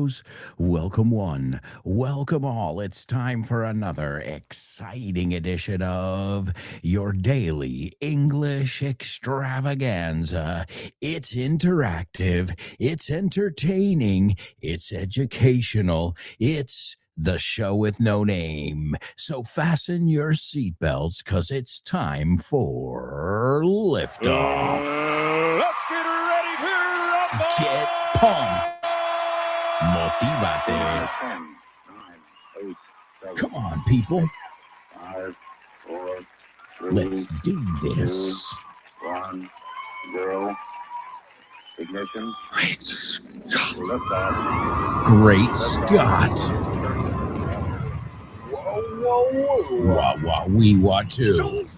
kiddos. Welcome one, welcome all. It's time for another exciting edition of your daily English extravaganza. It's interactive, it's entertaining, it's educational, it's the show with no name. So fasten your seatbelts because it's time for liftoff. Let's get ready to rumble! Get pumped. Motivate. 10, 9, 8, 7, Come on, people. 5, 4, 3, Let's do this. 1, 0. Ignition. Great Scott! Liftoff. Great Scott. Whoa. Wah, wah, wee, wah, too.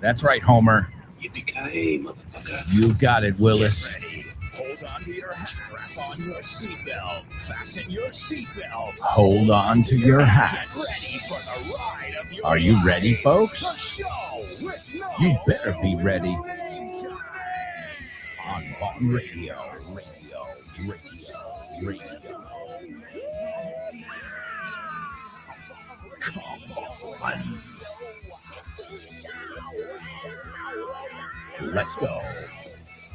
That's right, Homer. Yippee-ki-yay, motherfucker. You got it, Willis. Get ready. Hold on to your hats. Strap on your seatbelt. Fasten your seatbelts. Hold on to your Get hats. ready for the ride of your Are you life. ready, folks? The show with no You better be ready. name time. On Vaughn Radio. Come on. Let's go.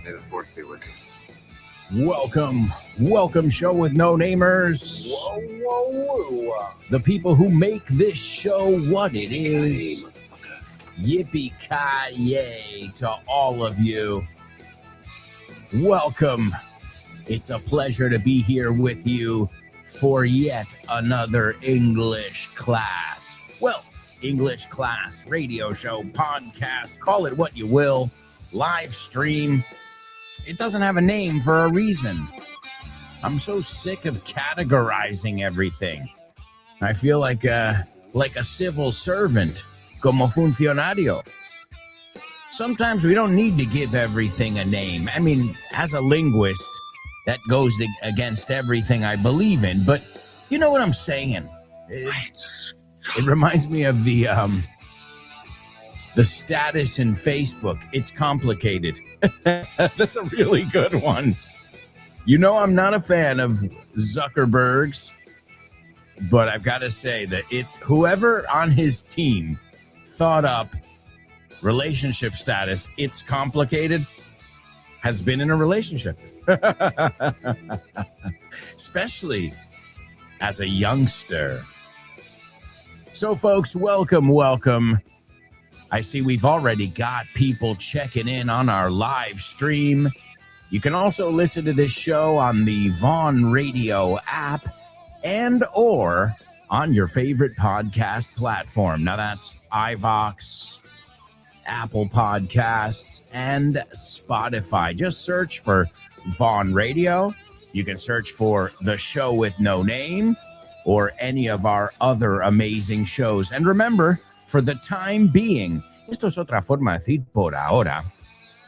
May the force be with you. Welcome, show with no namers. The people who make this show what it is. Yippee-ki-yay to all of you. Welcome. It's a pleasure to be here with you for yet another English class. Well, English class, radio show, podcast, call it what you will, live stream. It doesn't have a name for a reason. I'm so sick of categorizing everything. I feel like a civil servant, como funcionario. Sometimes we don't need to give everything a name. I mean, as a linguist, that goes against everything I believe in, but you know what I'm saying. It reminds me of the status in Facebook. It's complicated. That's a really good one. You know, I'm not a fan of Zuckerberg's, but I've got to say that it's whoever on his team thought up relationship status, it's complicated, has been in a relationship. Especially as a youngster. So, folks, welcome. I see we've already got people checking in on our live stream. You can also listen to this show on the Vaughn Radio app and or on your favorite podcast platform. Now, that's iVox, Apple Podcasts, and Spotify. Just search for Vaughn Radio. You can search for The Show with No Name or any of our other amazing shows. And remember, for the time being, esto es otra forma de decir por ahora.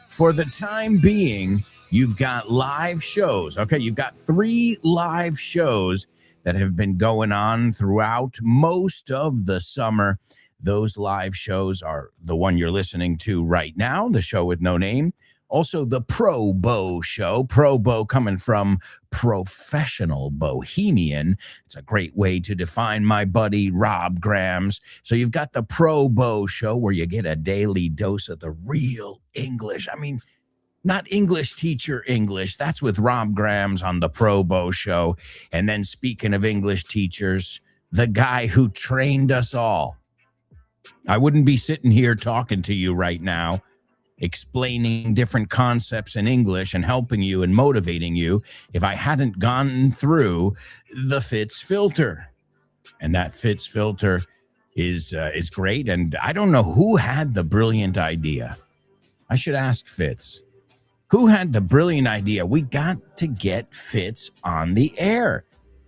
For the time being, you've got live shows. Okay, you've got 3 live shows that have been going on throughout most of the summer. Those live shows are the one you're listening to right now, The Show with No Name. Also, the Pro Bow Show. Pro Bow coming from professional bohemian. It's a great way to define my buddy Rob Grams. So you've got the Pro Bow Show where you get a daily dose of the real English. I mean, not English teacher English. That's with Rob Grams on the Pro Bow Show. And then speaking of English teachers, the guy who trained us all. I wouldn't be sitting here talking to you right now, explaining different concepts in English and helping you and motivating you if I hadn't gone through the Fitz filter. And that Fitz filter is great. And I don't know who had the brilliant idea. I should ask Fitz. Who had the brilliant idea? We got to get Fitz on the air.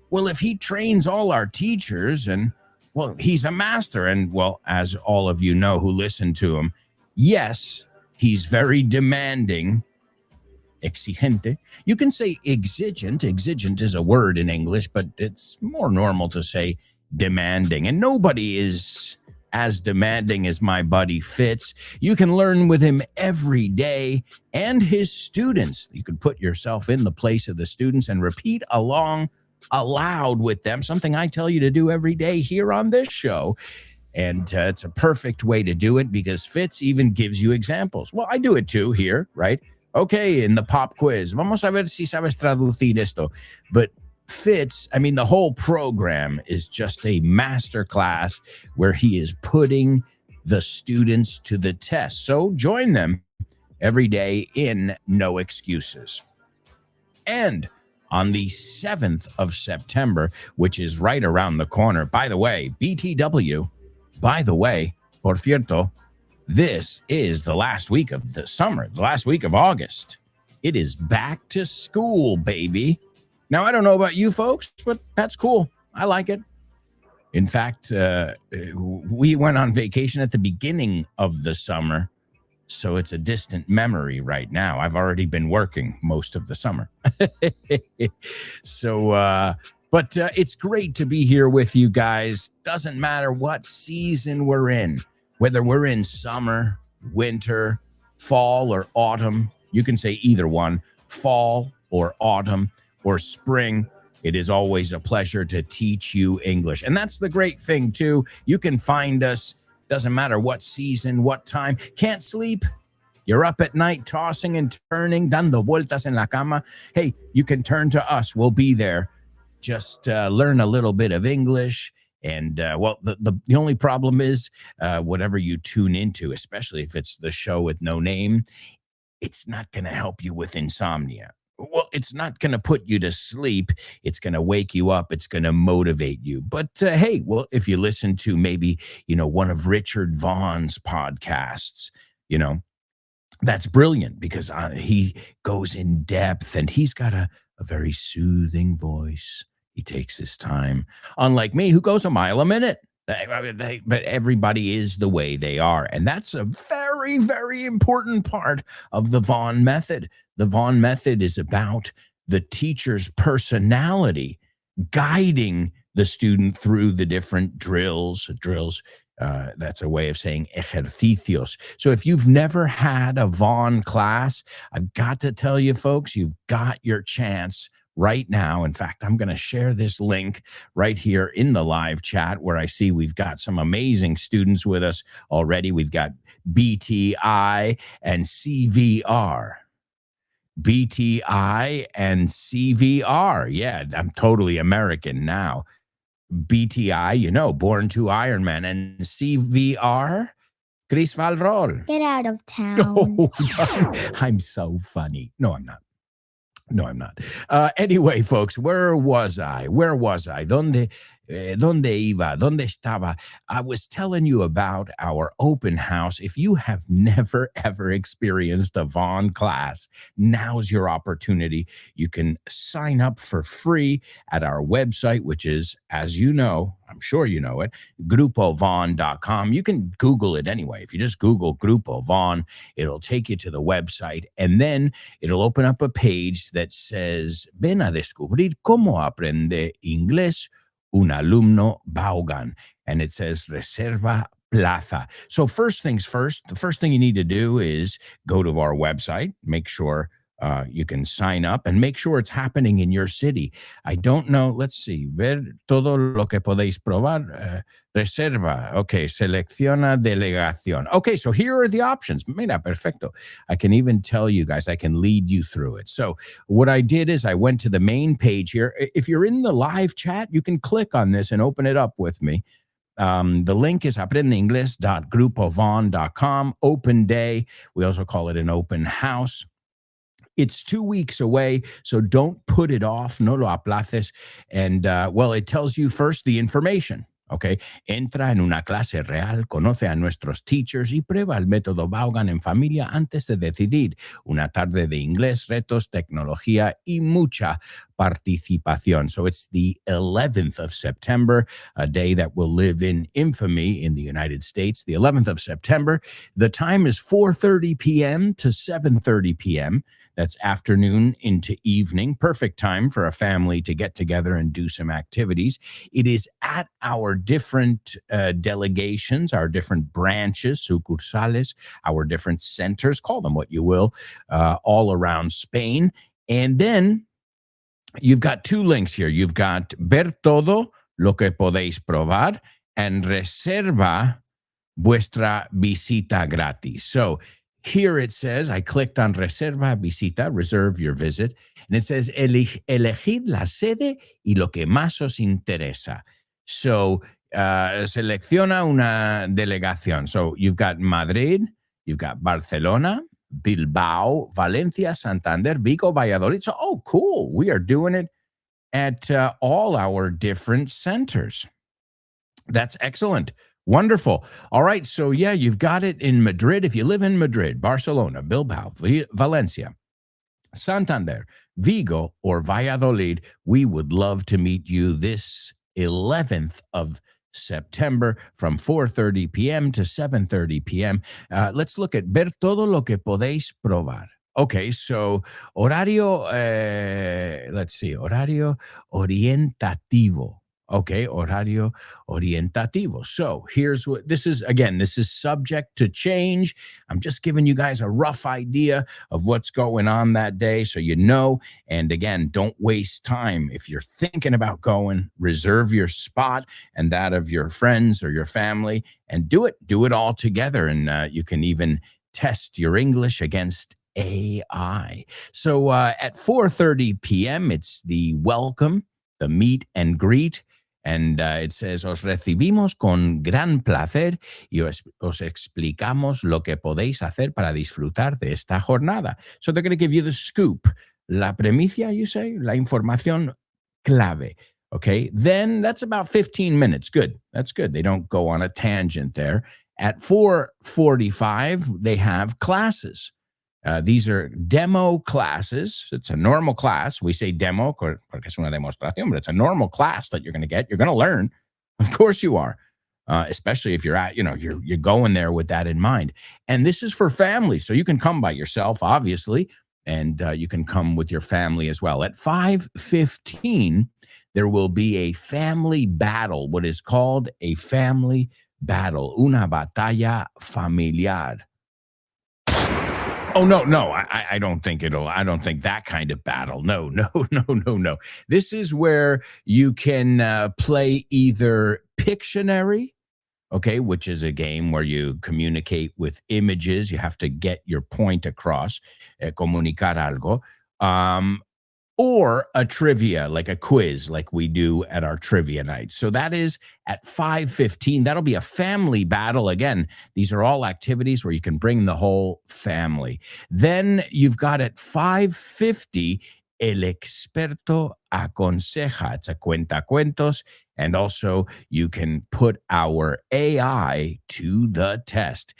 Well, if he trains all our teachers and, well, he's a master. And, well, as all of you know who listen to him, yes, he's very demanding, exigente. You can say exigent. Exigent is a word in English, but it's more normal to say demanding. And nobody is as demanding as my buddy Fitz. You can learn with him every day, and his students. You can put yourself in the place of the students and repeat along aloud with them, something I tell you to do every day here on this show. And it's a perfect way to do it because Fitz even gives you examples. Well, I do it too here, right? Okay, in the pop quiz, vamos a ver si sabes traducir esto. But Fitz, I mean, the whole program is just a master class where he is putting the students to the test. So join them every day in No Excuses. And on the 7th of September, which is right around the corner, by the way, BTW, by the way, por cierto, this is the last week of the summer, the last week of August. It is back to school, baby. Now, I don't know about you folks, but that's cool. I like it. In fact, we went on vacation at the beginning of the summer, so it's a distant memory right now. I've already been working most of the summer. But it's great to be here with you guys. Doesn't matter what season we're in, whether we're in summer, winter, fall, or autumn. You can say either one, fall or autumn or spring. It is always a pleasure to teach you English. And that's the great thing, too. You can find us, doesn't matter what season, what time. Can't sleep? You're up at night tossing and turning, dando vueltas en la cama. Hey, you can turn to us. We'll be there. Just learn a little bit of English. And, the only problem is whatever you tune into, especially if it's the show with no name, it's not going to help you with insomnia. Well, it's not going to put you to sleep. It's going to wake you up. It's going to motivate you. But hey, well, if you listen to maybe, one of Richard Vaughn's podcasts, that's brilliant because he goes in depth and he's got a very soothing voice. He takes his time, unlike me, who goes a mile a minute. But everybody is the way they are. And that's a very, very important part of the Vaughn method. The Vaughn method is about the teacher's personality guiding the student through the different drills. That's a way of saying ejercicios. So if you've never had a Vaughn class, I've got to tell you, folks, you've got your chance right now. In fact, I'm going to share this link right here in the live chat where I see we've got some amazing students with us already. We've got BTI and CVR. BTI and CVR. Yeah, I'm totally American now. BTI, Born to Iron Man, and CVR, Chris Valrol. Get out of town. Oh, I'm so funny. No, I'm not. Anyway, folks, where was I? ¿Dónde iba? ¿Dónde estaba? I was telling you about our open house. If you have never, ever experienced a Vaughn class, now's your opportunity. You can sign up for free at our website, which is, as you know, I'm sure you know it, grupovaughn.com. You can Google it anyway. If you just Google Grupo Vaughn, it'll take you to the website, and then it'll open up a page that says, ven a descubrir cómo aprende inglés un alumno Vaughan. And it says reserva plaza. So first things first, the first thing you need to do is go to our website, make sure you can sign up and make sure it's happening in your city. I don't know. Let's see. Ver todo lo que podéis probar. Reserva. Okay. Selecciona delegación. Okay. So here are the options. Mira, perfecto. I can even tell you guys, I can lead you through it. So what I did is I went to the main page here. If you're in the live chat, you can click on this and open it up with me. The link is aprendeinglés.grupovaughn.com. Open day. We also call it an open house. It's 2 weeks away, so don't put it off. No lo aplaces. And, it tells you first the information. Okay, entra en una clase real, conoce a nuestros teachers y prueba el método Vaughan en familia antes de decidir. Una tarde de inglés, retos, tecnología y mucha participación. So it's the 11th of September, a day that will live in infamy in the United States. The 11th of September. The time is 4:30 p.m. to 7:30 p.m. That's afternoon into evening. Perfect time for a family to get together and do some activities. It is at our different delegations, our different branches, sucursales, our different centers, call them what you will, all around Spain. And then you've got two links here. You've got ver todo lo que podéis probar and reserva vuestra visita gratis. So here it says, I clicked on reserva visita, reserve your visit, and it says elegid la sede y lo que más os interesa. So selecciona una delegación. So you've got Madrid, you've got Barcelona, Bilbao, Valencia, Santander, Vigo, Valladolid. So, oh, cool. We are doing it at all our different centers. That's excellent. Wonderful. All right. So, yeah, you've got it in Madrid. If you live in Madrid, Barcelona, Bilbao, Valencia, Santander, Vigo, or Valladolid, we would love to meet you this 11th of September from 4:30 p.m. to 7:30 p.m. Let's look at ver todo lo que podéis probar. Okay, so horario, let's see, horario orientativo. Okay, horario orientativo. So here's what this is. Again, this is subject to change. I'm just giving you guys a rough idea of what's going on that day so you know. And again, don't waste time. If you're thinking about going, reserve your spot and that of your friends or your family and do it. Do it all together. And you can even test your English against AI. So at 4:30 p.m., it's the welcome, the meet and greet. And it says, os recibimos con gran placer y os explicamos lo que podéis hacer para disfrutar de esta jornada. So they're going to give you the scoop. La premicia, you say? La información clave. Okay, then that's about 15 minutes. Good. That's good. They don't go on a tangent there. At 4:45, they have classes. These are demo classes. It's a normal class. We say demo porque es una demostración, but it's a normal class that you're going to get. You're going to learn. Of course you are, especially if you're you're going there with that in mind. And this is for families. So you can come by yourself, obviously, and you can come with your family as well. At 5:15, there will be a family battle, what is called a family battle, una batalla familiar. Oh, no. I don't think I don't think that kind of battle. No. This is where you can play either Pictionary, okay, which is a game where you communicate with images. You have to get your point across, comunicar algo. Or a trivia, like a quiz, like we do at our trivia night. So that is at 5:15. That'll be a family battle. Again, these are all activities where you can bring the whole family. Then you've got at 5:50, el experto aconseja. It's a cuentacuentos. And also you can put our AI to the test.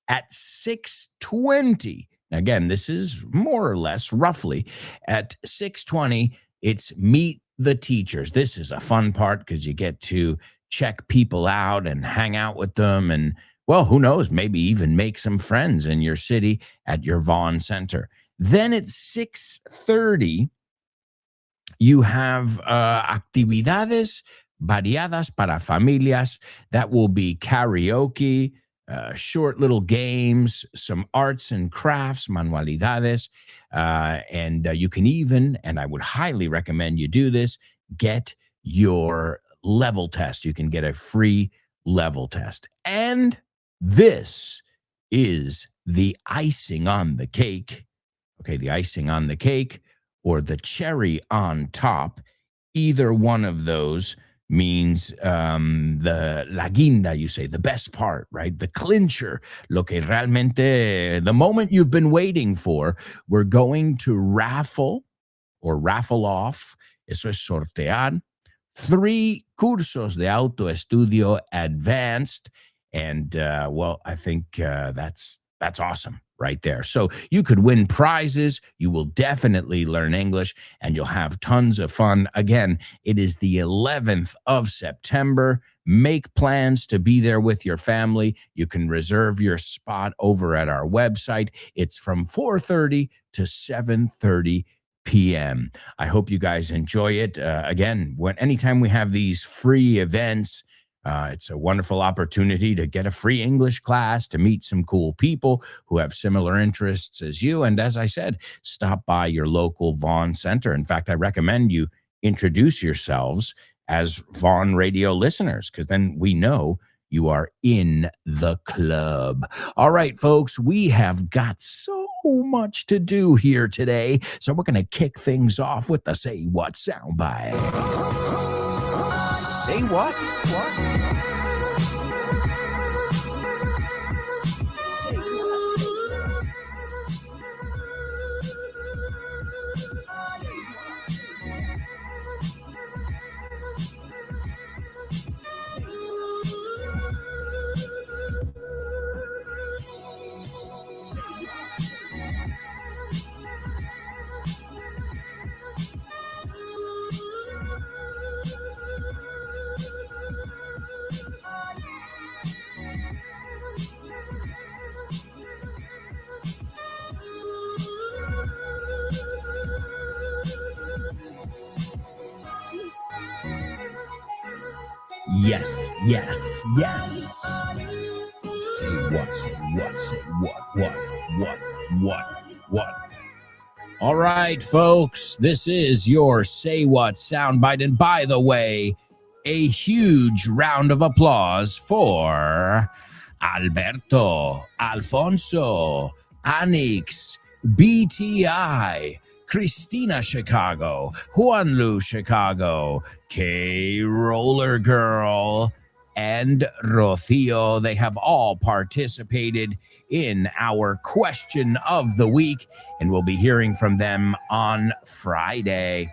At 6:20, again, this is more or less roughly at 6:20, it's meet the teachers. This is a fun part because you get to check people out and hang out with them. And well, who knows, maybe even make some friends in your city at your Vaughan Center. Then at 6:30, you have actividades variadas para familias. That will be karaoke, short little games, some arts and crafts, manualidades. And you can even, and I would highly recommend you do this, get your level test. You can get a free level test. And this is the icing on the cake. Okay, the icing on the cake or the cherry on top. Either one of those means the la guinda, you say, the best part, right? The clincher, lo que realmente, the moment you've been waiting for. We're going to raffle off, eso es sortear, 3 cursos de autoestudio advanced. And well, I think that's awesome right there. So you could win prizes. You will definitely learn English and you'll have tons of fun. Again, it is the 11th of September. Make plans to be there with your family. You can reserve your spot over at our website. It's from 4:30 to 7:30 p.m. I hope you guys enjoy it. Again, anytime we have these free events, It's a wonderful opportunity to get a free English class, to meet some cool people who have similar interests as you. And as I said, stop by your local Vaughn Center. In fact, I recommend you introduce yourselves as Vaughn Radio listeners, because then we know you are in the club. All right, folks, we have got so much to do here today. So we're going to kick things off with the Say What soundbite. Say what? What? Yes, yes, yes. Say what, say what, say what. All right, folks, this is your Say What soundbite. And by the way, a huge round of applause for Alberto, Alfonso, Anix, BTI, Christina Chicago, Juanlu Chicago, K Roller Girl, and Rocio. They have all participated in our question of the week, and we'll be hearing from them on Friday.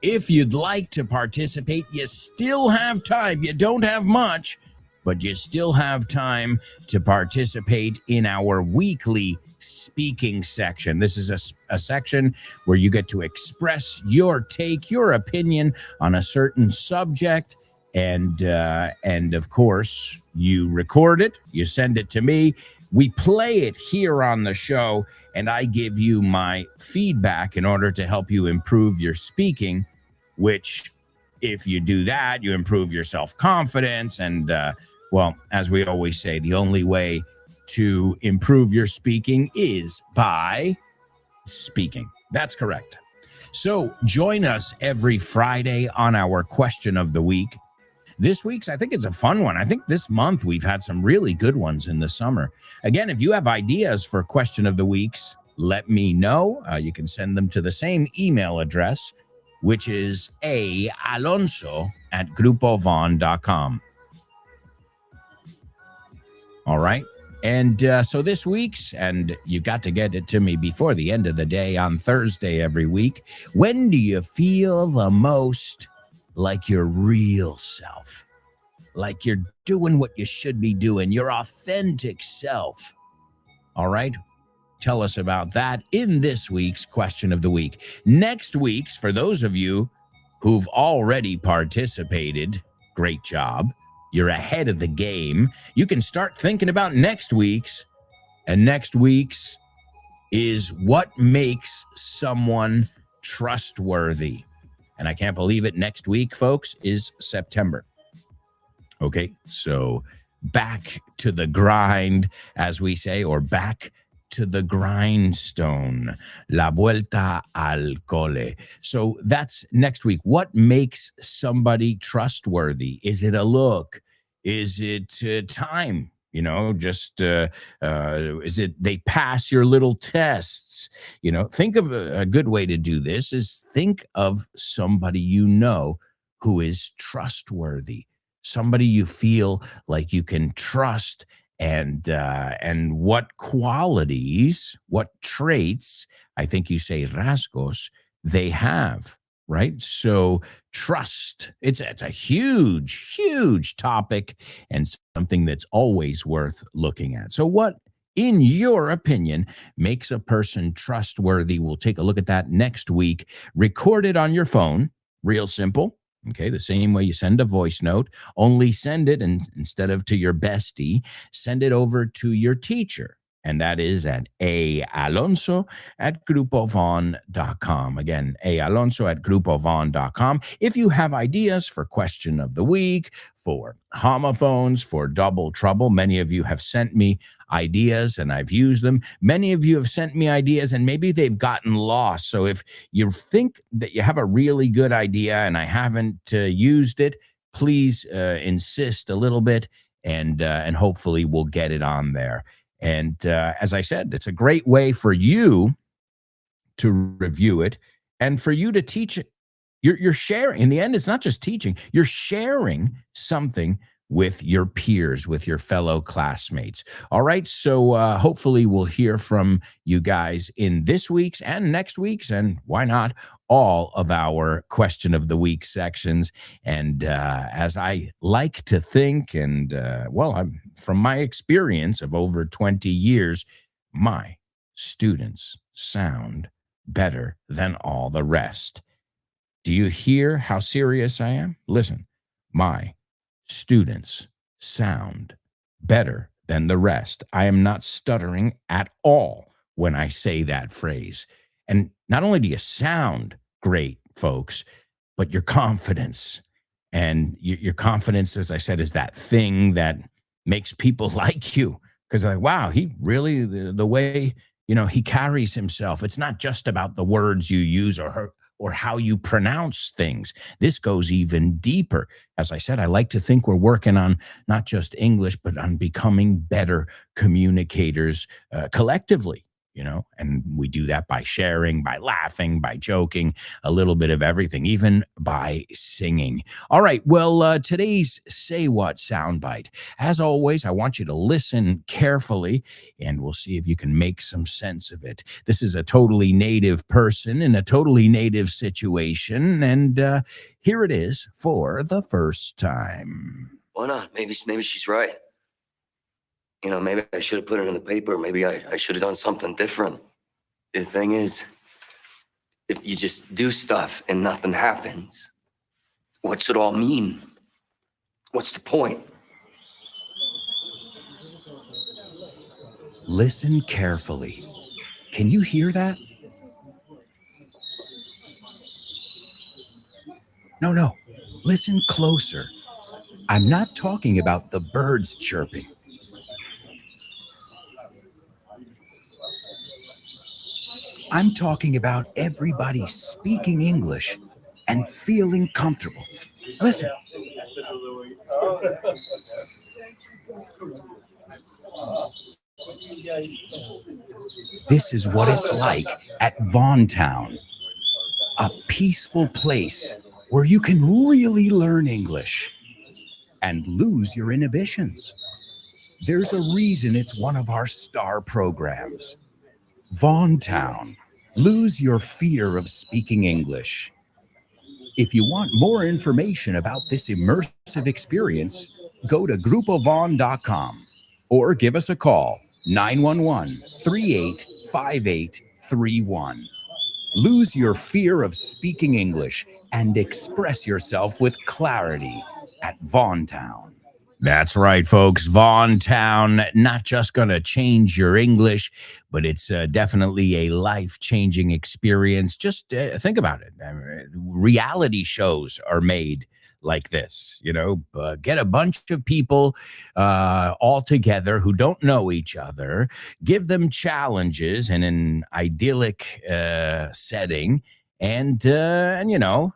If you'd like to participate, you still have time. You don't have much, but you still have time to participate in our weekly speaking section. This is a section where you get to express your take, your opinion on a certain subject. And of course, you record it, you send it to me, we play it here on the show, and I give you my feedback in order to help you improve your speaking, which, if you do that, you improve your self-confidence. And, well, as we always say, the only way to improve your speaking is by speaking. That's correct. So join us every Friday on our question of the week. This week's, I think it's a fun one. I think this month we've had some really good ones in the summer. Again, if you have ideas for question of the weeks, let me know. You can send them to the same email address, which is alonso@grupovon.com. All right. And so this week's, and you've got to get it to me before the end of the day on Thursday every week. When do you feel the most like your real self? Like you're doing what you should be doing, your authentic self. All right. Tell us about that in this week's question of the week. Next week's, for those of you who've already participated, great job. You're ahead of the game. You can start thinking about next week's. And next week's is what makes someone trustworthy. And I can't believe it. Next week, folks, is September. Okay, so back to the grind, as we say, or back to the grindstone. La vuelta al cole. So that's next week. What makes somebody trustworthy? Is it a look? Is it time? You know, just is it they pass your little tests? You know, think of a good way to do this is think of somebody you know who is trustworthy, somebody you feel like you can trust, and what qualities, what traits, I think you say rasgos, they have. Right. So trust, it's a huge topic and something that's always worth looking at. So what, in your opinion, makes a person trustworthy? We'll take a look at that next week. Record it on your phone. Real simple. Okay, the same way you send a voice note, only send it, and instead of to your bestie, send it over to your teacher. And that is at Alonso at grupovon.com. Again, Alonso at grupovon.com. If you have ideas for question of the week, for homophones, for double trouble, many of you have sent me ideas and I've used them. Many of you have sent me ideas and maybe they've gotten lost. So if you think that you have a really good idea and I haven't used it, please insist a little bit and hopefully we'll get it on there. And as I said, it's a great way for you to review it and for you to teach it. You're sharing. In the end, it's not just teaching. You're sharing something with your peers, with your fellow classmates. All right. So hopefully we'll hear from you guys in this week's and next week's, and why not all of our question of the week sections. And as I like to think, and I'm from my experience of over 20 years, my students sound better than all the rest. Do you hear how serious I am? Listen, my students sound better than the rest. I am not stuttering at all when I say that phrase. And not only do you sound great, folks, but your confidence. And your confidence, as I said, is that thing that makes people like you. Because like, wow, he really, the way, he carries himself. It's not just about the words you use or how you pronounce things. This goes even deeper. As I said, I like to think we're working on not just English, but on becoming better communicators collectively, and we do that by sharing, by laughing, by joking, a little bit of everything, even by singing. All right. Well, today's Say What soundbite. As always, I want you to listen carefully and we'll see if you can make some sense of it. This is a totally native person in a totally native situation. And here it is for the first time. Why not? Maybe she's right. Maybe I should have put it in the paper. Maybe I should have done something different. The thing is, if you just do stuff and nothing happens, what's it all mean? What's the point? Listen carefully. Can you hear that? No. Listen closer. I'm not talking about the birds chirping. I'm talking about everybody speaking English and feeling comfortable. Listen. This is what it's like at Von Town, a peaceful place where you can really learn English and lose your inhibitions. There's a reason it's one of our star programs. Von Town. Lose your fear of speaking English. If you want more information about this immersive experience, go to grupovon.com or give us a call, 911-385831. Lose your fear of speaking English and express yourself with clarity at Von Town. That's right, folks. Von Town, not just going to change your English, but it's definitely a life-changing experience. Just think about it. Reality shows are made like this, get a bunch of people all together who don't know each other, give them challenges in an idyllic setting, and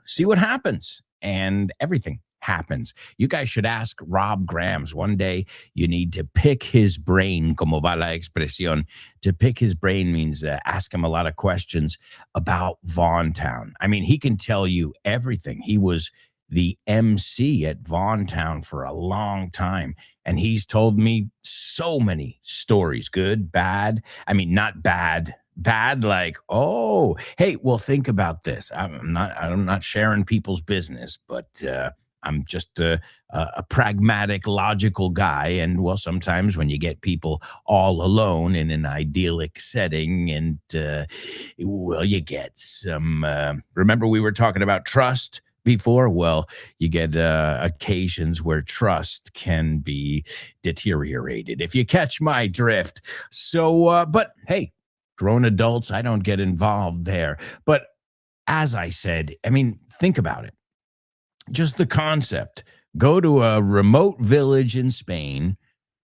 see what happens. And everything happens. You guys should ask Rob Grams. One day you need to pick his brain, como va la expresión. To pick his brain means ask him a lot of questions about Von Town. I mean, he can tell you everything. He was the MC at Von Town for a long time, and he's told me so many stories, good, bad. I mean, not bad like, oh, hey, well, think about this. I'm not sharing people's business, but I'm just a pragmatic, logical guy. And well, sometimes when you get people all alone in an idyllic setting and, you get some, remember we were talking about trust before? Well, you get occasions where trust can be deteriorated, if you catch my drift. So, but hey, grown adults, I don't get involved there. But as I said, I mean, think about it. Just the concept. Go to a remote village in Spain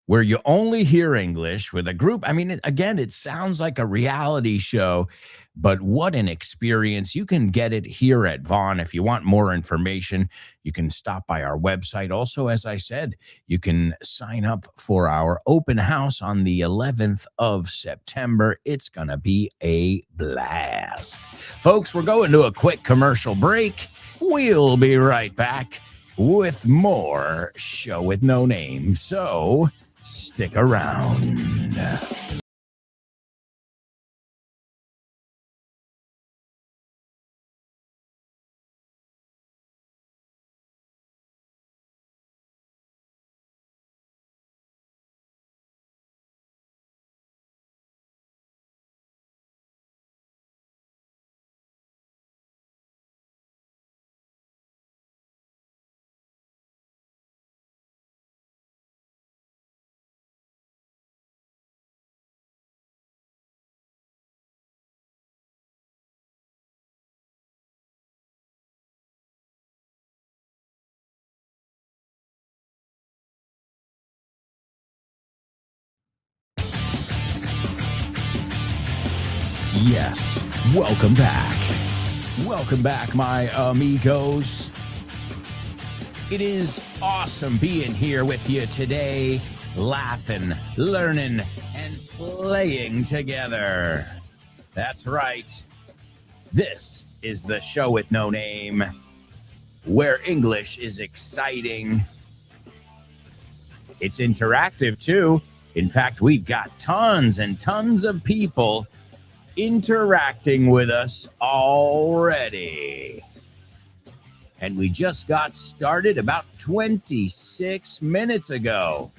where you only hear English with a group. I mean, again, it sounds like a reality show, but what an experience. You can get it here at Vaughn. If you want more information, you can stop by our website. Also, as I said, you can sign up for our open house on the 11th of September. It's going to be a blast. Folks, we're going to a quick commercial break. We'll be right back with more Show with No Name. So stick around. Yes, welcome back. Welcome back, my amigos. It is awesome being here with you today, laughing, learning, and playing together. That's right. This is the Show with No Name, where English is exciting. It's interactive, too. In fact, we've got tons and tons of people interacting with us already. And we just got started about 26 minutes ago.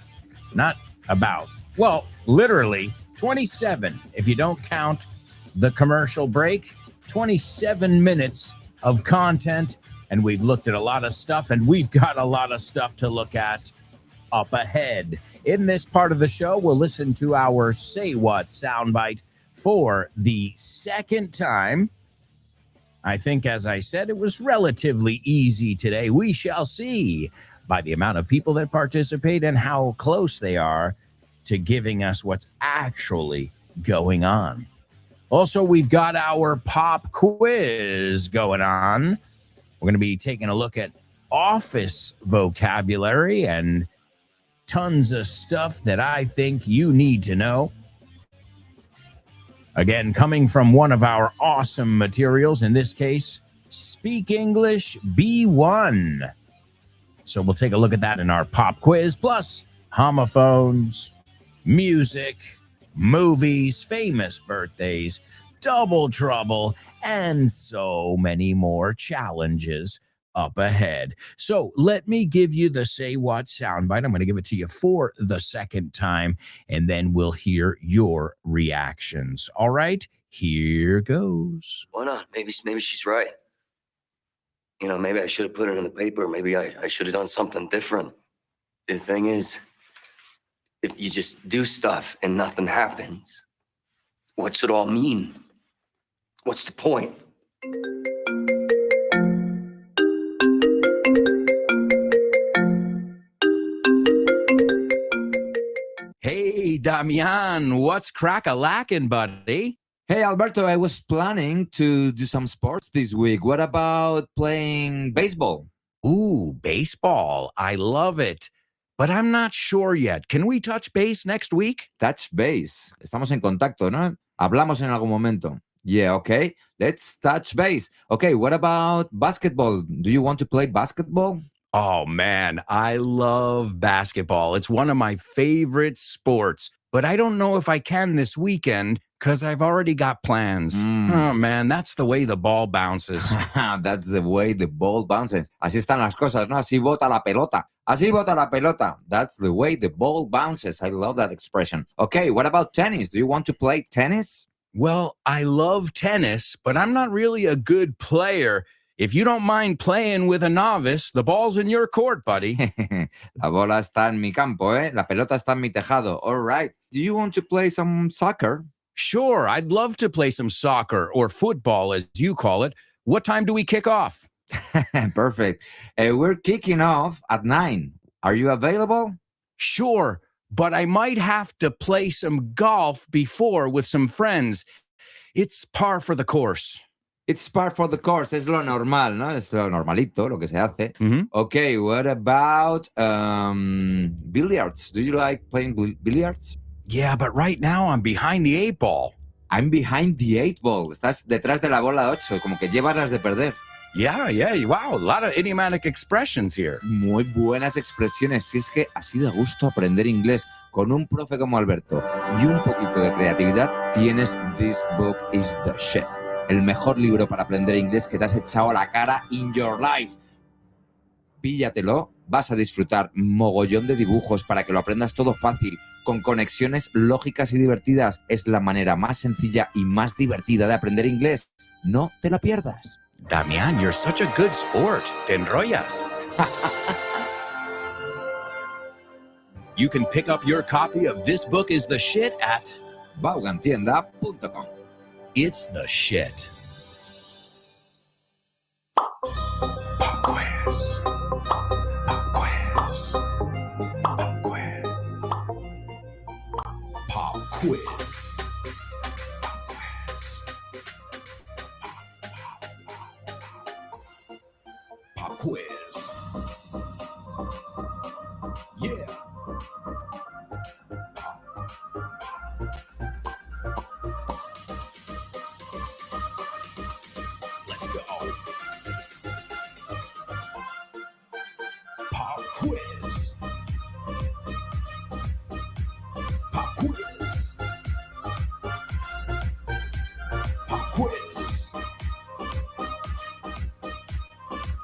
Not about, well, literally 27, if you don't count the commercial break. 27 minutes of content, and we've looked at a lot of stuff, and we've got a lot of stuff to look at up ahead. In this part of the show, we'll listen to our Say What soundbite for the second time. I think, as I said, it was relatively easy today. We shall see by the amount of people that participate and how close they are to giving us what's actually going on. Also, we've got our pop quiz going on. We're going to be taking a look at office vocabulary and tons of stuff that I think you need to know. Again, coming from one of our awesome materials, in this case, Speak English B1. So we'll take a look at that in our pop quiz, plus homophones, music, movies, famous birthdays, double trouble, and so many more challenges up ahead. So let me give you the Say What soundbite. I'm going to give it to you for the second time, and then we'll hear your reactions. All right, here goes. Why not? Maybe she's right. You know, maybe I should have put it in the paper. Maybe I should have done something different. The thing is, if you just do stuff and nothing happens, what's it all mean? What's the point? Hey, Damian, what's crack-a-lackin', buddy? Hey, Alberto, I was planning to do some sports this week. What about playing baseball? Ooh, baseball. I love it. But I'm not sure yet. Can we touch base next week? Touch base. Estamos en contacto, ¿no? Hablamos en algún momento. Yeah, okay. Let's touch base. Okay, what about basketball? Do you want to play basketball? Oh, man, I love basketball. It's one of my favorite sports. But I don't know if I can this weekend because I've already got plans. Oh, man, that's the way the ball bounces. That's the way the ball bounces. Así están las cosas, ¿no? Así bota la pelota. Así bota la pelota. That's the way the ball bounces. I love that expression. Okay, what about tennis? Do you want to play tennis? Well, I love tennis, but I'm not really a good player. If you don't mind playing with a novice, the ball's in your court, buddy. La bola está en mi campo, ¿eh? La pelota está en mi tejado. All right. Do you want to play some soccer? Sure, I'd love to play some soccer or football, as you call it. What time do we kick off? Perfect. We're kicking off at 9. Are you available? Sure, but I might have to play some golf before with some friends. It's par for the course. It's par for the course. Es lo normal, ¿no? Es lo normalito, lo que se hace. Mhm. Okay, what about billiards? Do you like playing billiards? Yeah, but right now I'm behind the 8 ball. I'm behind the 8 ball. Estás detrás de la bola 8, como que llevas las de perder. Yeah, wow, a lot of idiomatic expressions here. Muy buenas expresiones. Si es que así de gusto aprender inglés con un profe como Alberto y un poquito de creatividad, tienes This Book is the Shit. El mejor libro para aprender inglés que te has echado a la cara in your life. Píllatelo, vas a disfrutar mogollón de dibujos para que lo aprendas todo fácil, con conexiones lógicas y divertidas. Es la manera más sencilla y más divertida de aprender inglés. No te la pierdas. Damián, you're such a good sport. Te enrollas. You can pick up your copy of This Book is the Shit at Vaughantienda.com. It's the Shit. Pop quiz. Pop quiz. Pop quiz. Pop quiz. Pop quiz. Yeah. Let's go. Pop quiz. Pop quiz. Pop quiz. Pop quiz.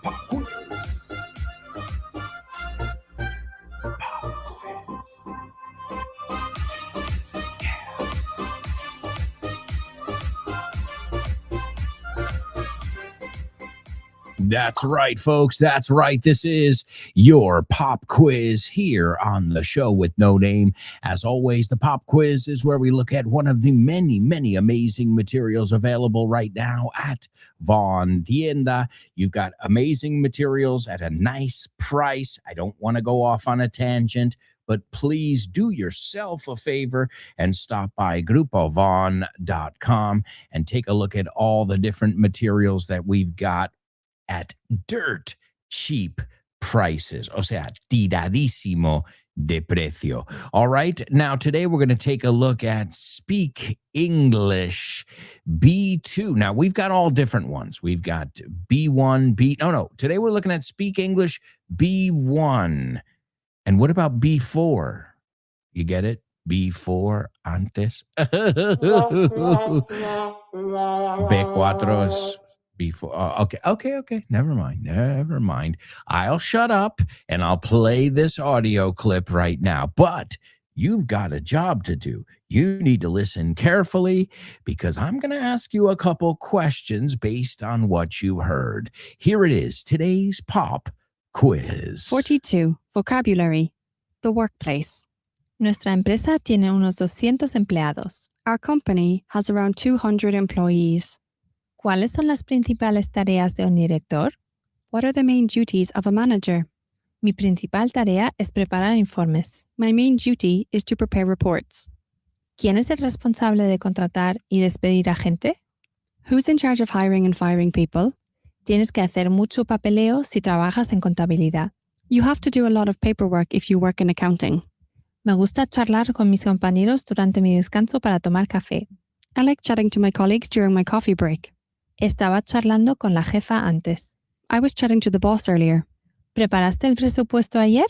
Pop quiz. That's right, folks. That's right. This is your pop quiz here on the show with no name. As always, the pop quiz is where we look at one of the many, many amazing materials available right now at Von Tienda. You've got amazing materials at a nice price. I don't want to go off on a tangent, but please do yourself a favor and stop by grupovon.com and take a look at all the different materials that we've got at dirt cheap prices. O sea, tiradísimo de precio. All right. Now, today we're going to take a look at Speak English B2. Now, we've got all different ones. We've got B1, Today we're looking at Speak English B1. And what about B4? You get it? B4 antes. B4 is before. Okay. Never mind. I'll shut up and I'll play this audio clip right now. But you've got a job to do. You need to listen carefully because I'm going to ask you a couple questions based on what you heard. Here it is, today's pop quiz. 42. Vocabulary. The workplace. Nuestra empresa tiene unos 200 empleados. Our company has around 200 employees. ¿Cuáles son las principales tareas de un director? What are the main duties of a manager? Mi principal tarea es preparar informes. My main duty is to prepare reports. ¿Quién es el responsable de contratar y despedir a gente? Who's in charge of hiring and firing people? Tienes que hacer mucho papeleo si trabajas en contabilidad. You have to do a lot of paperwork if you work in accounting. Me gusta charlar con mis compañeros durante mi descanso para tomar café. I like chatting to my colleagues during my coffee break. Estaba charlando con la jefa antes. I was chatting to the boss earlier. ¿Preparaste el presupuesto ayer?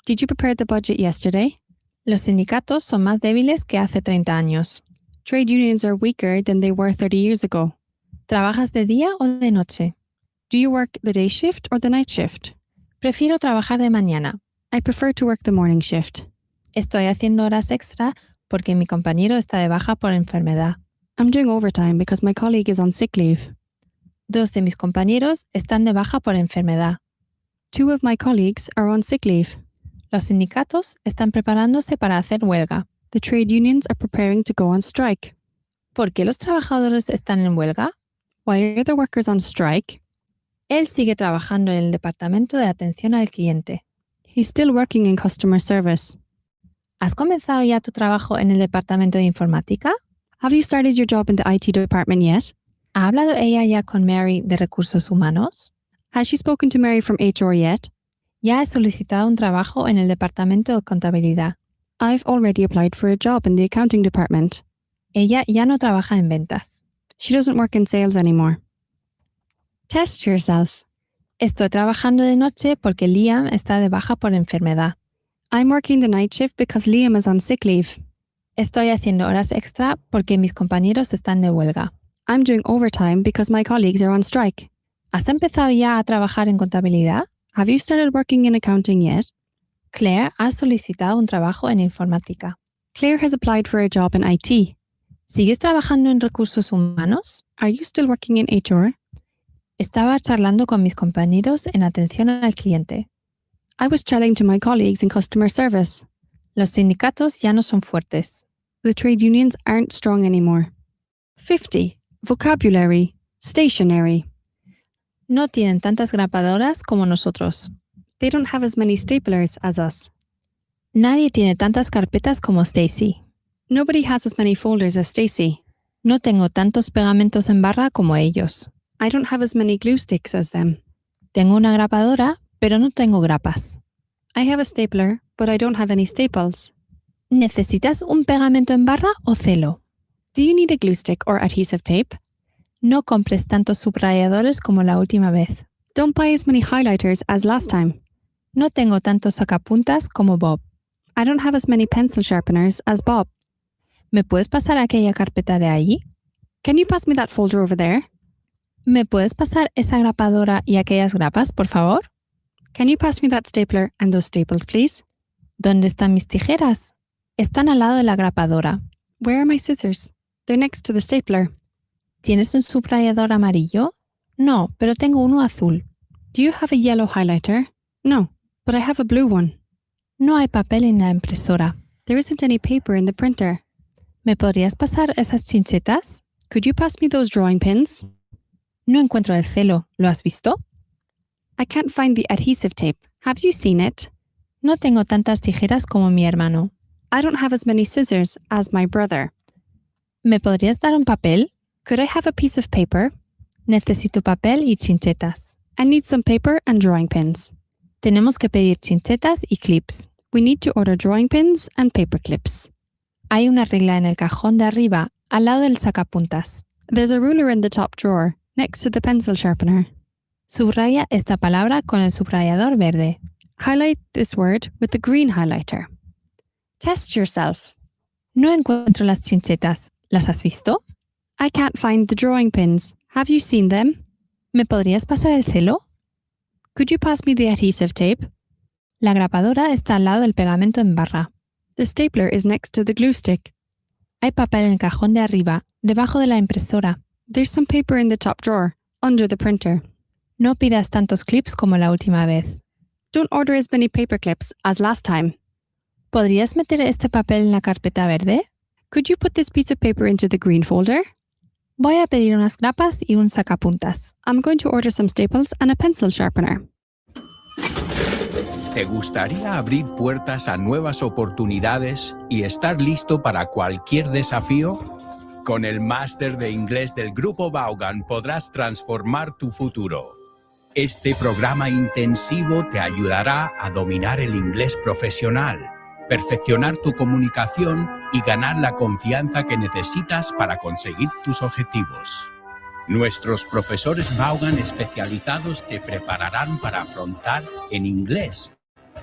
Did you prepare the budget yesterday? Los sindicatos son más débiles que hace 30 años. Trade unions are weaker than they were 30 years ago. ¿Trabajas de día o de noche? Do you work the day shift or the night shift? Prefiero trabajar de mañana. I prefer to work the morning shift. Estoy haciendo horas extra porque mi compañero está de baja por enfermedad. I'm doing overtime because my colleague is on sick leave. 2 de mis compañeros están de baja por enfermedad. 2 of my colleagues are on sick leave. Los sindicatos están preparándose para hacer huelga. The trade unions are preparing to go on strike. ¿Por qué los trabajadores están en huelga? Why are the workers on strike? Él sigue trabajando en el departamento de atención al cliente. He's still working in customer service. ¿Has comenzado ya tu trabajo en el departamento de informática? Have you started your job in the IT department yet? ¿Ha hablado ella ya con Mary de recursos humanos? Has she spoken to Mary from HR yet? Ya he solicitado un trabajo en el departamento de contabilidad. I've already applied for a job in the accounting department. Ella ya no trabaja en ventas. She doesn't work in sales anymore. Test yourself. Estoy trabajando de noche porque Liam está de baja por enfermedad. I'm working the night shift because Liam is on sick leave. Estoy haciendo horas extra porque mis compañeros están de huelga. I'm doing overtime because my colleagues are on strike. ¿Has empezado ya a trabajar en contabilidad? Have you started working in accounting yet? Claire ha solicitado un trabajo en informática. Claire has applied for a job in IT. ¿Sigues trabajando en recursos humanos? Are you still working in HR? Estaba charlando con mis compañeros en atención al cliente. I was chatting to my colleagues in customer service. Los sindicatos ya no son fuertes. The trade unions aren't strong anymore. 50. Vocabulary. Stationery. No tienen tantas grapadoras como nosotros. They don't have as many staplers as us. Nadie tiene tantas carpetas como Stacy. Nobody has as many folders as Stacy. No tengo tantos pegamentos en barra como ellos. I don't have as many glue sticks as them. Tengo una grapadora, pero no tengo grapas. I have a stapler, but I don't have any staples. ¿Necesitas un pegamento en barra o celo? Do you need a glue stick or adhesive tape? No compres tantos subrayadores como la última vez. Don't buy as many highlighters as last time. No tengo tantos sacapuntas como Bob. I don't have as many pencil sharpeners as Bob. ¿Me puedes pasar aquella carpeta de allí? Can you pass me that folder over there? ¿Me puedes pasar esa grapadora y aquellas grapas, por favor? Can you pass me that stapler and those staples, please? ¿Dónde están mis tijeras? Están al lado de la grapadora. Where are my scissors? They're next to the stapler. ¿Tienes un subrayador amarillo? No, pero tengo uno azul. Do you have a yellow highlighter? No, but I have a blue one. No hay papel en la impresora. There isn't any paper in the printer. ¿Me podrías pasar esas chinchetas? Could you pass me those drawing pins? No encuentro el celo. ¿Lo has visto? I can't find the adhesive tape. Have you seen it? No tengo tantas tijeras como mi hermano. I don't have as many scissors as my brother. ¿Me podrías dar un papel? Could I have a piece of paper? Necesito papel y chinchetas. I need some paper and drawing pins. Tenemos que pedir chinchetas y clips. We need to order drawing pins and paper clips. Hay una regla en el cajón de arriba, al lado del sacapuntas. There's a ruler in the top drawer, next to the pencil sharpener. Subraya esta palabra con el subrayador verde. Highlight this word with the green highlighter. Test yourself. No encuentro las chinchetas. ¿Las has visto? I can't find the drawing pins. Have you seen them? ¿Me podrías pasar el celo? Could you pass me the adhesive tape? La grapadora está al lado del pegamento en barra. The stapler is next to the glue stick. Hay papel en el cajón de arriba, debajo de la impresora. There's some paper in the top drawer, under the printer. No pidas tantos clips como la última vez. Don't order as many paper clips as last time. ¿Podrías meter este papel en la carpeta verde? Could you put this piece of paper into the green folder? Voy a pedir unas grapas y un sacapuntas. I'm going to order some staples and a pencil sharpener. ¿Te gustaría abrir puertas a nuevas oportunidades y estar listo para cualquier desafío? Con el máster de inglés del Grupo Vaughan podrás transformar tu futuro. Este programa intensivo te ayudará a dominar el inglés profesional, perfeccionar tu comunicación y ganar la confianza que necesitas para conseguir tus objetivos. Nuestros profesores Vaughan especializados te prepararán para afrontar en inglés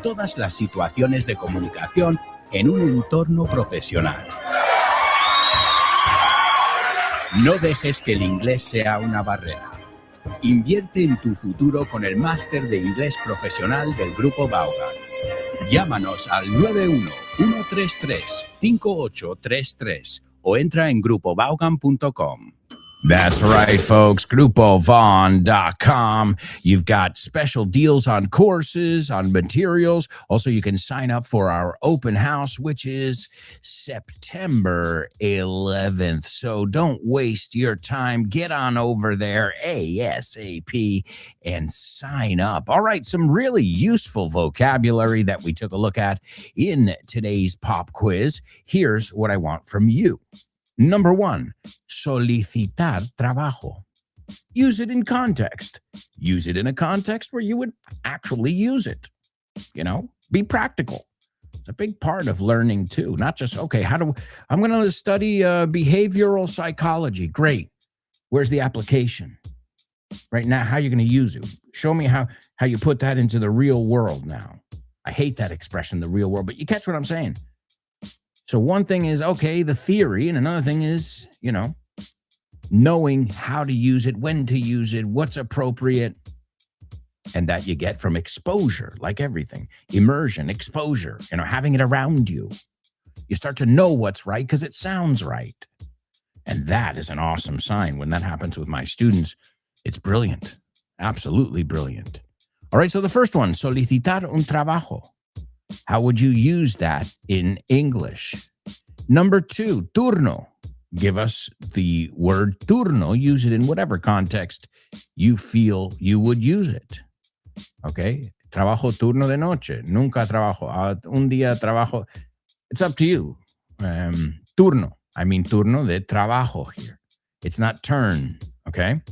todas las situaciones de comunicación en un entorno profesional. No dejes que el inglés sea una barrera. Invierte en tu futuro con el máster de inglés profesional del Grupo Vaughan. Llámanos al 91-133-5833 o entra en grupovaughan.com. That's right, folks. GrupoVon.com. You've got special deals on courses, on materials. Also, you can sign up for our open house, which is September 11th. So don't waste your time. Get on over there ASAP and sign up. All right, some really useful vocabulary that we took a look at in today's pop quiz. Here's what I want from you. Number 1, solicitar trabajo. Use it in context. Use it in a context where you would actually use it. You know, be practical. It's a big part of learning too. Not just, okay, I'm going to study behavioral psychology. Great. Where's the application? Right now, how are you going to use it? Show me how you put that into the real world now. I hate that expression, the real world, but you catch what I'm saying. So one thing is, okay, the theory, and another thing is, you know, knowing how to use it, when to use it, what's appropriate, and that you get from exposure, like everything. Immersion, exposure, you know, having it around you. You start to know what's right because it sounds right. And that is an awesome sign. When that happens with my students, it's brilliant, absolutely brilliant. All right, so the first one, solicitar un trabajo. How would you use that in English? Number 2, turno. Give us the word turno. Use it in whatever context you feel you would use it. Okay? Trabajo turno de noche. Nunca trabajo. Un día trabajo. It's up to you. Turno. I mean turno de trabajo here. It's not turn. Okay?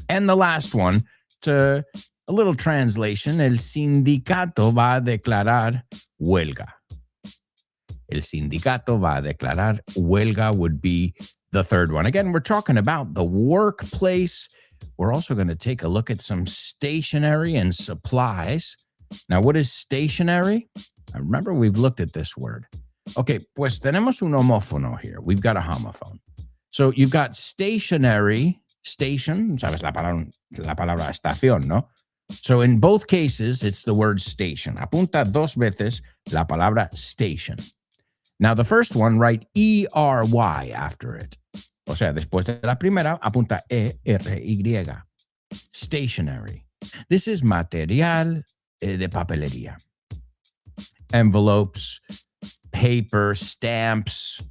And the last one, to a little translation, el sindicato va a declarar huelga. El sindicato va a declarar huelga would be the third one. Again, we're talking about the workplace. We're also going to take a look at some stationery and supplies. Now, what is stationery? I remember we've looked at this word. Okay, pues tenemos un homófono here. We've got a homophone. So you've got stationery, station, sabes la palabra estación, ¿no? So in both cases, it's the word station. Apunta dos veces la palabra station. Now, the first one, write E-R-Y after it. O sea, después de la primera, apunta E-R-Y. Stationery. This is material de papelería. Envelopes, paper, stamps,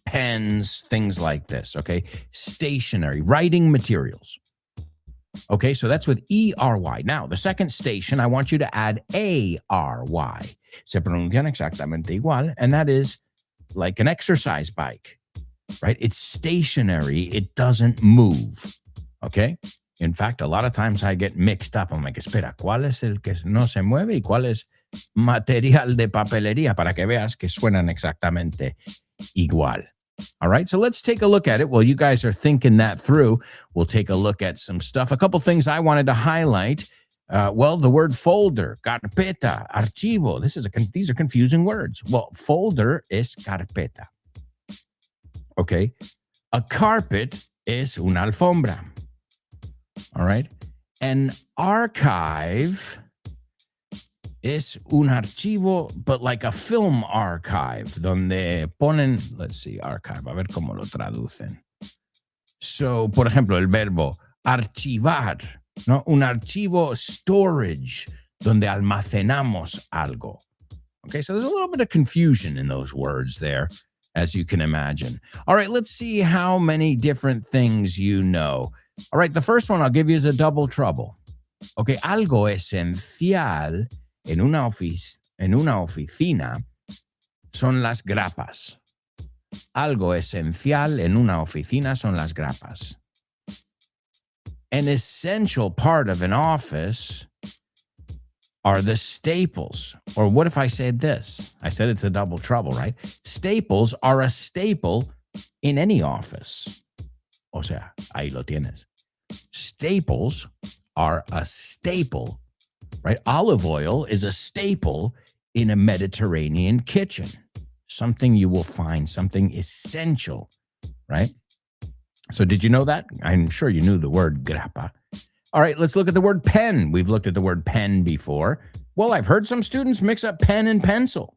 pens, things like this, okay? Stationery, writing materials. Okay, so that's with E-R-Y. Now, the second station, I want you to add A-R-Y. Se pronuncian exactamente igual, and that is like an exercise bike, right? It's stationary. It doesn't move, okay? In fact, a lot of times I get mixed up. I'm like, espera, ¿cuál es el que no se mueve y cuál es material de papelería? Para que veas que suenan exactamente igual. All right, so let's take a look at it. While you guys are thinking that through, we'll take a look at some stuff. A couple things I wanted to highlight. Well, the word folder, carpeta, archivo. These are confusing words. Well, folder es carpeta. Okay, a carpet es una alfombra. All right, an archive es un archivo, but like a film archive, donde ponen, let's see, archive, a ver cómo lo traducen. So, por ejemplo, el verbo archivar, ¿no? Un archivo storage, donde almacenamos algo. Okay, so there's a little bit of confusion in those words there, as you can imagine. All right, let's see how many different things you know. All right, the first one I'll give you is a double trouble. Okay, algo esencial en una oficina son las grapas. Algo esencial en una oficina son las grapas. An essential part of an office are the staples. Or what if I said this? I said it's a double trouble, right? Staples are a staple in any office. O sea, ahí lo tienes. Staples are a staple, right? Olive oil is a staple in a Mediterranean kitchen. Something you will find, something essential, right? So did you know that? I'm sure you knew the word grapa. All right, let's look at the word pen. We've looked at the word pen before. Well, I've heard some students mix up pen and pencil.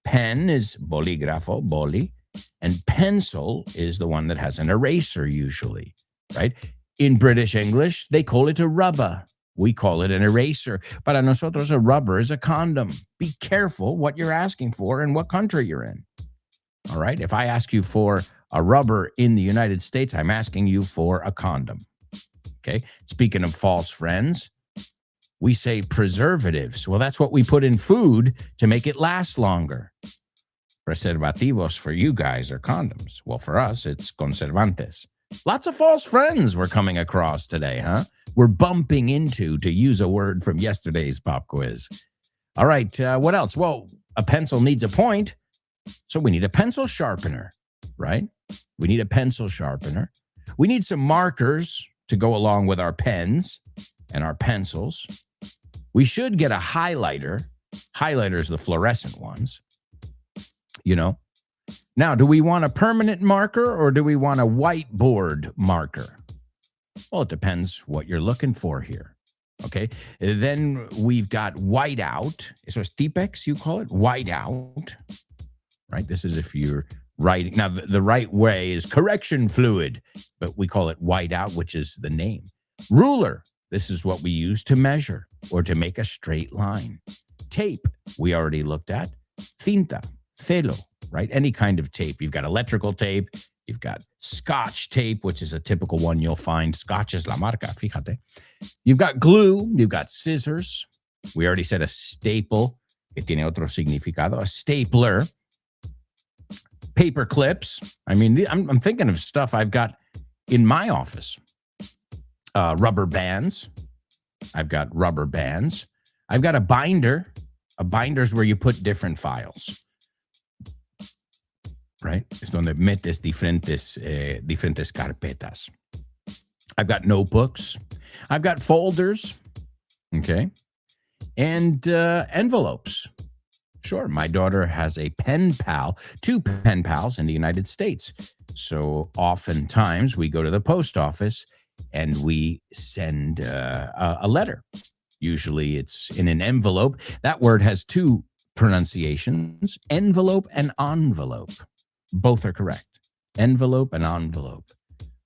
Pen is bolígrafo, boli, And pencil is the one that has an eraser usually, right? In British English, they call it a rubber. We call it an eraser. Para nosotros, a rubber is a condom. Be careful what you're asking for and what country you're in. All right? If I ask you for a rubber in the United States, I'm asking you for a condom. Okay? Speaking of false friends, we say preservatives. Well, that's what we put in food to make it last longer. Preservativos for you guys are condoms. Well, for us, it's conservantes. Lots of false friends we're coming across today, huh? We're bumping into, to use a word from yesterday's pop quiz. All right, what else? Well, a pencil needs a point, so we need a pencil sharpener, right? We need a pencil sharpener. We need some markers to go along with our pens and our pencils. We should get a highlighter. Highlighters, the fluorescent ones, you know. Now, do we want a permanent marker or do we want a whiteboard marker? Well, it depends what you're looking for here. Okay. Then we've got whiteout. So it's Tipex, you call it? Whiteout. Right? This is if you're writing. Now, the right way is correction fluid, but we call it whiteout, which is the name. Ruler. This is what we use to measure or to make a straight line. Tape, we already looked at. Cinta, celo, right? Any kind of tape. You've got electrical tape. You've got Scotch tape, which is a typical one you'll find. Scotch is la marca, fíjate. You've got glue. You've got scissors. We already said a staple, que tiene otro significado. A stapler. Paper clips. I mean, I'm thinking of stuff I've got in my office. Rubber bands. I've got rubber bands. I've got a binder. A binder is where you put different files. Right? Es donde metes diferentes carpetas. I've got notebooks. I've got folders. Okay. And envelopes. Sure. My daughter has a pen pal, 2 pen pals in the United States. So oftentimes we go to the post office and we send a letter. Usually it's in an envelope. That word has 2 pronunciations, envelope and envelope. Both are correct. Envelope and envelope.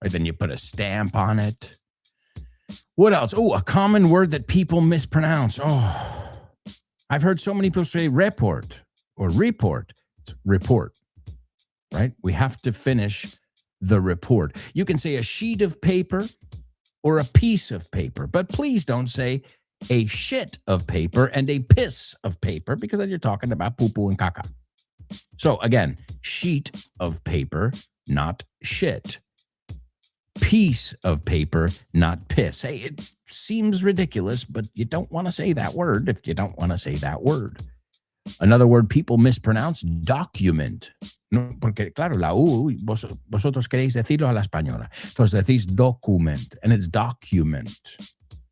Right, then you put a stamp on it. What else? Oh, a common word that people mispronounce. Oh, I've heard so many people say report or report. It's report, right? We have to finish the report. You can say a sheet of paper or a piece of paper, but please don't say a shit of paper and a piss of paper, because then you're talking about poo-poo and caca. So again, sheet of paper, not shit. Piece of paper, not piss. Hey, it seems ridiculous, but you don't want to say that word if you don't want to say that word. Another word people mispronounce, document. No, porque claro, la U, vosotros queréis decirlo a la española. Entonces decís document, and it's document.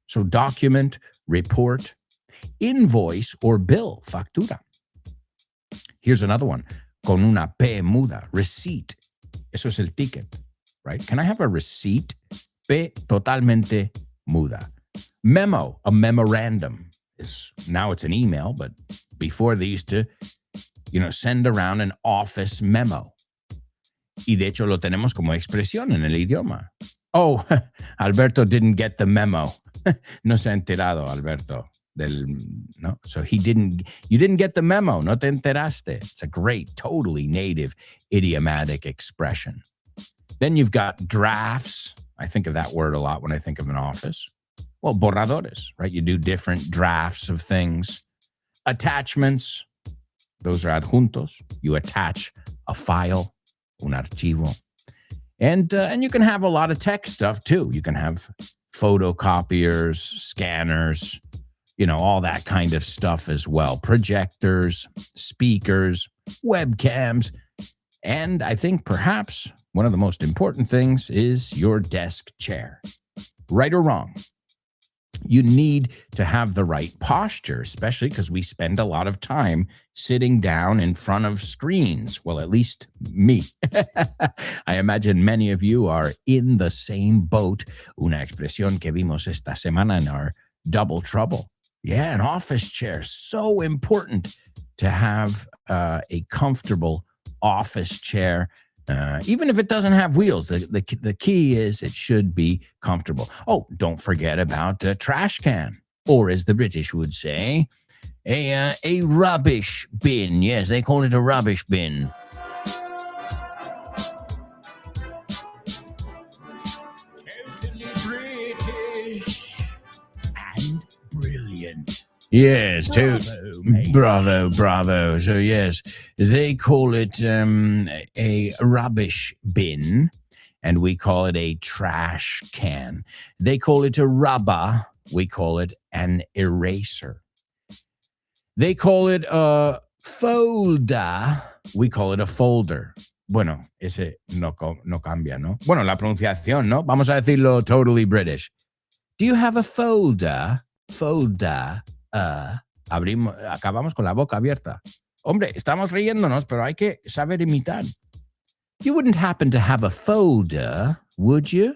So document, report, invoice or bill, factura. Here's another one, con una P muda, receipt. Eso es el ticket, right? Can I have a receipt? P totalmente muda. Memo, a memorandum. Now it's an email, but before they used to, send around an office memo. Y de hecho lo tenemos como expresión en el idioma. Oh, Alberto didn't get the memo. No se ha enterado, Alberto. No, so you didn't get the memo. No te enteraste. It's a great, totally native idiomatic expression. Then you've got drafts. I think of that word a lot when I think of an office. Well, borradores, right? You do different drafts of things. Attachments. Those are adjuntos. You attach a file, un archivo. And you can have a lot of tech stuff too. You can have photocopiers, scanners, all that kind of stuff as well. Projectors, speakers, webcams. And I think perhaps one of the most important things is your desk chair. Right or wrong? You need to have the right posture, especially because we spend a lot of time sitting down in front of screens. Well, at least me. I imagine many of you are in the same boat. Una expresión que vimos esta semana in our Double Trouble. Yeah, an office chair. So important to have a comfortable office chair. Even if it doesn't have wheels, the key is it should be comfortable. Oh, don't forget about a trash can, or as the British would say, a rubbish bin. Yes, they call it a rubbish bin. Totally British and brilliant. Yes, bravo. So yes, they call it a rubbish bin, and we call it a trash can. They call it a rubber. We call it an eraser. They call it a folder. We call it a folder. Bueno, ese no cambia, ¿no? Bueno, la pronunciación, ¿no? Vamos a decirlo totally British. Do you have a folder? Folder. Acabamos con la boca abierta. Hombre, estamos riéndonos, pero hay que saber imitar. You wouldn't happen to have a folder, would you?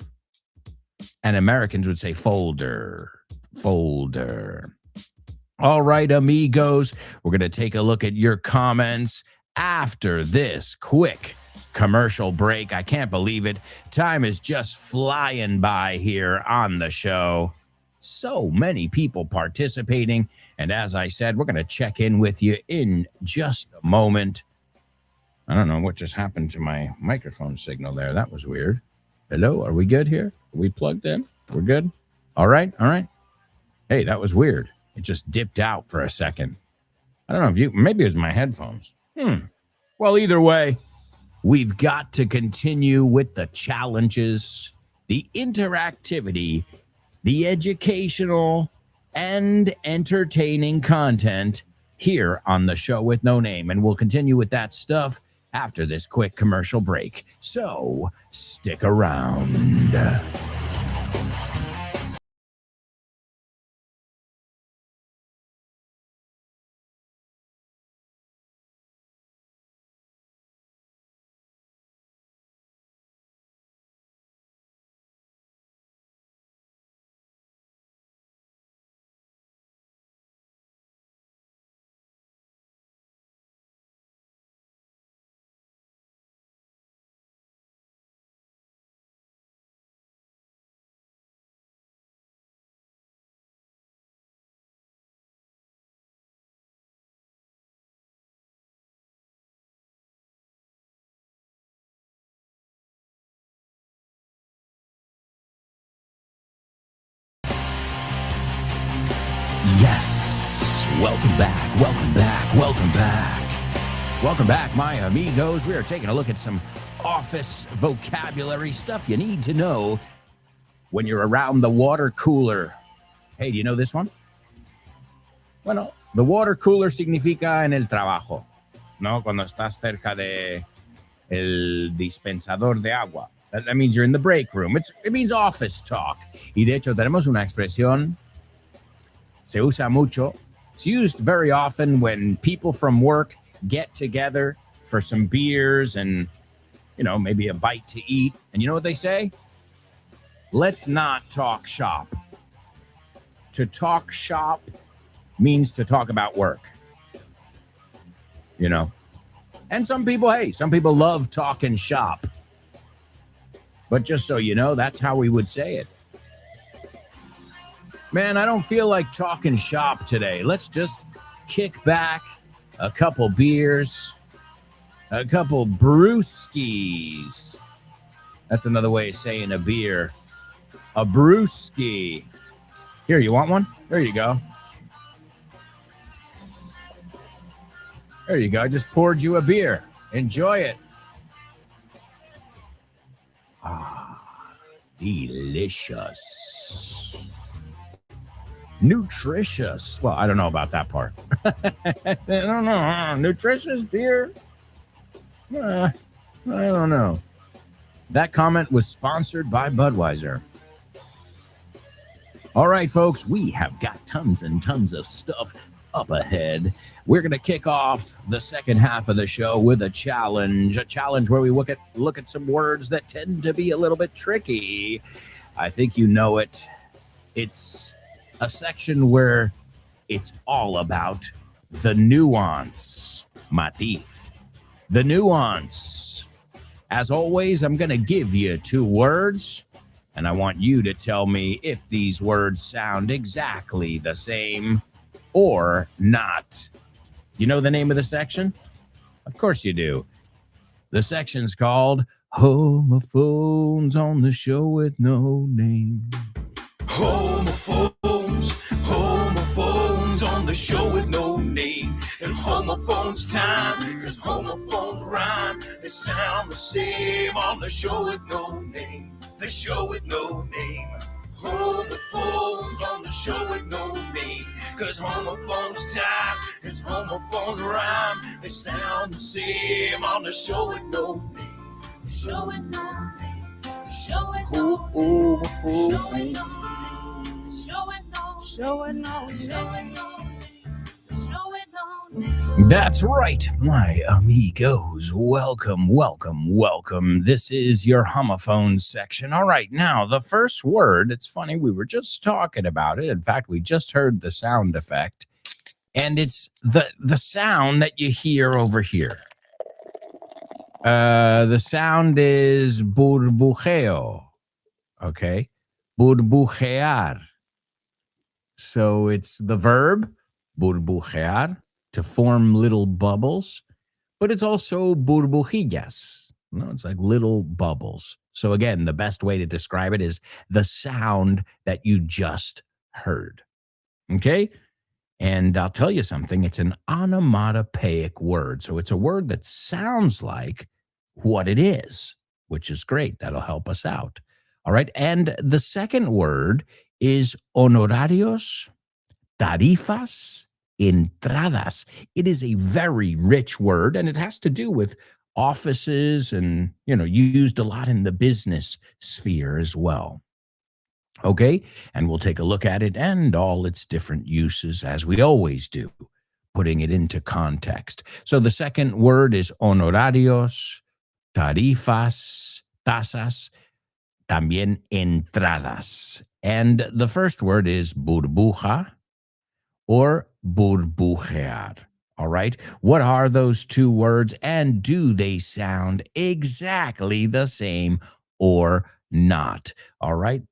And Americans would say folder. All right, amigos, we're going to take a look at your comments after this quick commercial break. I can't believe it. Time is just flying by here on the show. So many people participating. And as I said, we're going to check in with you in just a moment. I don't know what just happened to my microphone signal there. That was weird. Hello, are we good here? Are we plugged in? We're good? All right. Hey, that was weird. It just dipped out for a second. I don't know if maybe it was my headphones. Well, either way, we've got to continue with the challenges, the interactivity, the educational and entertaining content here on the show with no name. And we'll continue with that stuff after this quick commercial break. So stick around. Yes. Welcome back, my amigos. We are taking a look at some office vocabulary stuff you need to know when you're around the water cooler. Hey, do you know this one? Bueno, the water cooler significa en el trabajo, ¿no? Cuando estás cerca de el dispensador de agua. That means you're in the break room. It means office talk. Y de hecho tenemos una expresión. Se usa mucho. It's used very often when people from work get together for some beers and, maybe a bite to eat. And you know what they say? Let's not talk shop. To talk shop means to talk about work. And some people love talking shop. But just so you know, that's how we would say it. Man, I don't feel like talking shop today. Let's just kick back, a couple beers, a couple brewskis. That's another way of saying a beer. A brewski. Here, you want one? There you go. There you go. I just poured you a beer. Enjoy it. Delicious. Nutritious. Well, I don't know about that part. I don't know. Nutritious beer? I don't know. That comment was sponsored by Budweiser. All right, folks, we have got tons and tons of stuff up ahead. We're going to kick off the second half of the show with a challenge where we look at some words that tend to be a little bit tricky. I think you know it. It's a section where it's all about the nuance, matiz. the nuance. As always, I'm going to give you 2 words, and I want you to tell me if these words sound exactly the same or not. You know the name of the section? Of course you do. The section's called Homophones on the Show with No Name. Homophones on the show with no name. It's homophones time, cause homophones rhyme. They sound the same on the show with no name. The show with no name. Homophones on the show with no name. Cause homophones time, it's homophones rhyme. They sound the same on the show with no name. The show with no name. The show with no name. The show with no name. That's right, my amigos. Welcome. This is your homophone section. All right, now the first word, it's funny, we were just talking about it. In fact, we just heard the sound effect, and it's the sound that you hear over here. The sound is burbujeo, okay? Burbujear. So it's the verb, burbujear, to form little bubbles, but it's also burbujillas. No, it's like little bubbles. So again, the best way to describe it is the sound that you just heard. Okay? And I'll tell you something, it's an onomatopoeic word. So it's a word that sounds like what it is, which is great. That'll help us out. All right. And the second word is honorarios, tarifas, entradas. It is a very rich word, and it has to do with offices and, used a lot in the business sphere as well. Okay, and we'll take a look at it and all its different uses, as we always do, putting it into context. So the second word is honorarios, tarifas, tasas, también entradas. And the first word is burbuja or burbujear. All right. What are those 2 words, and do they sound exactly the same or not? All right.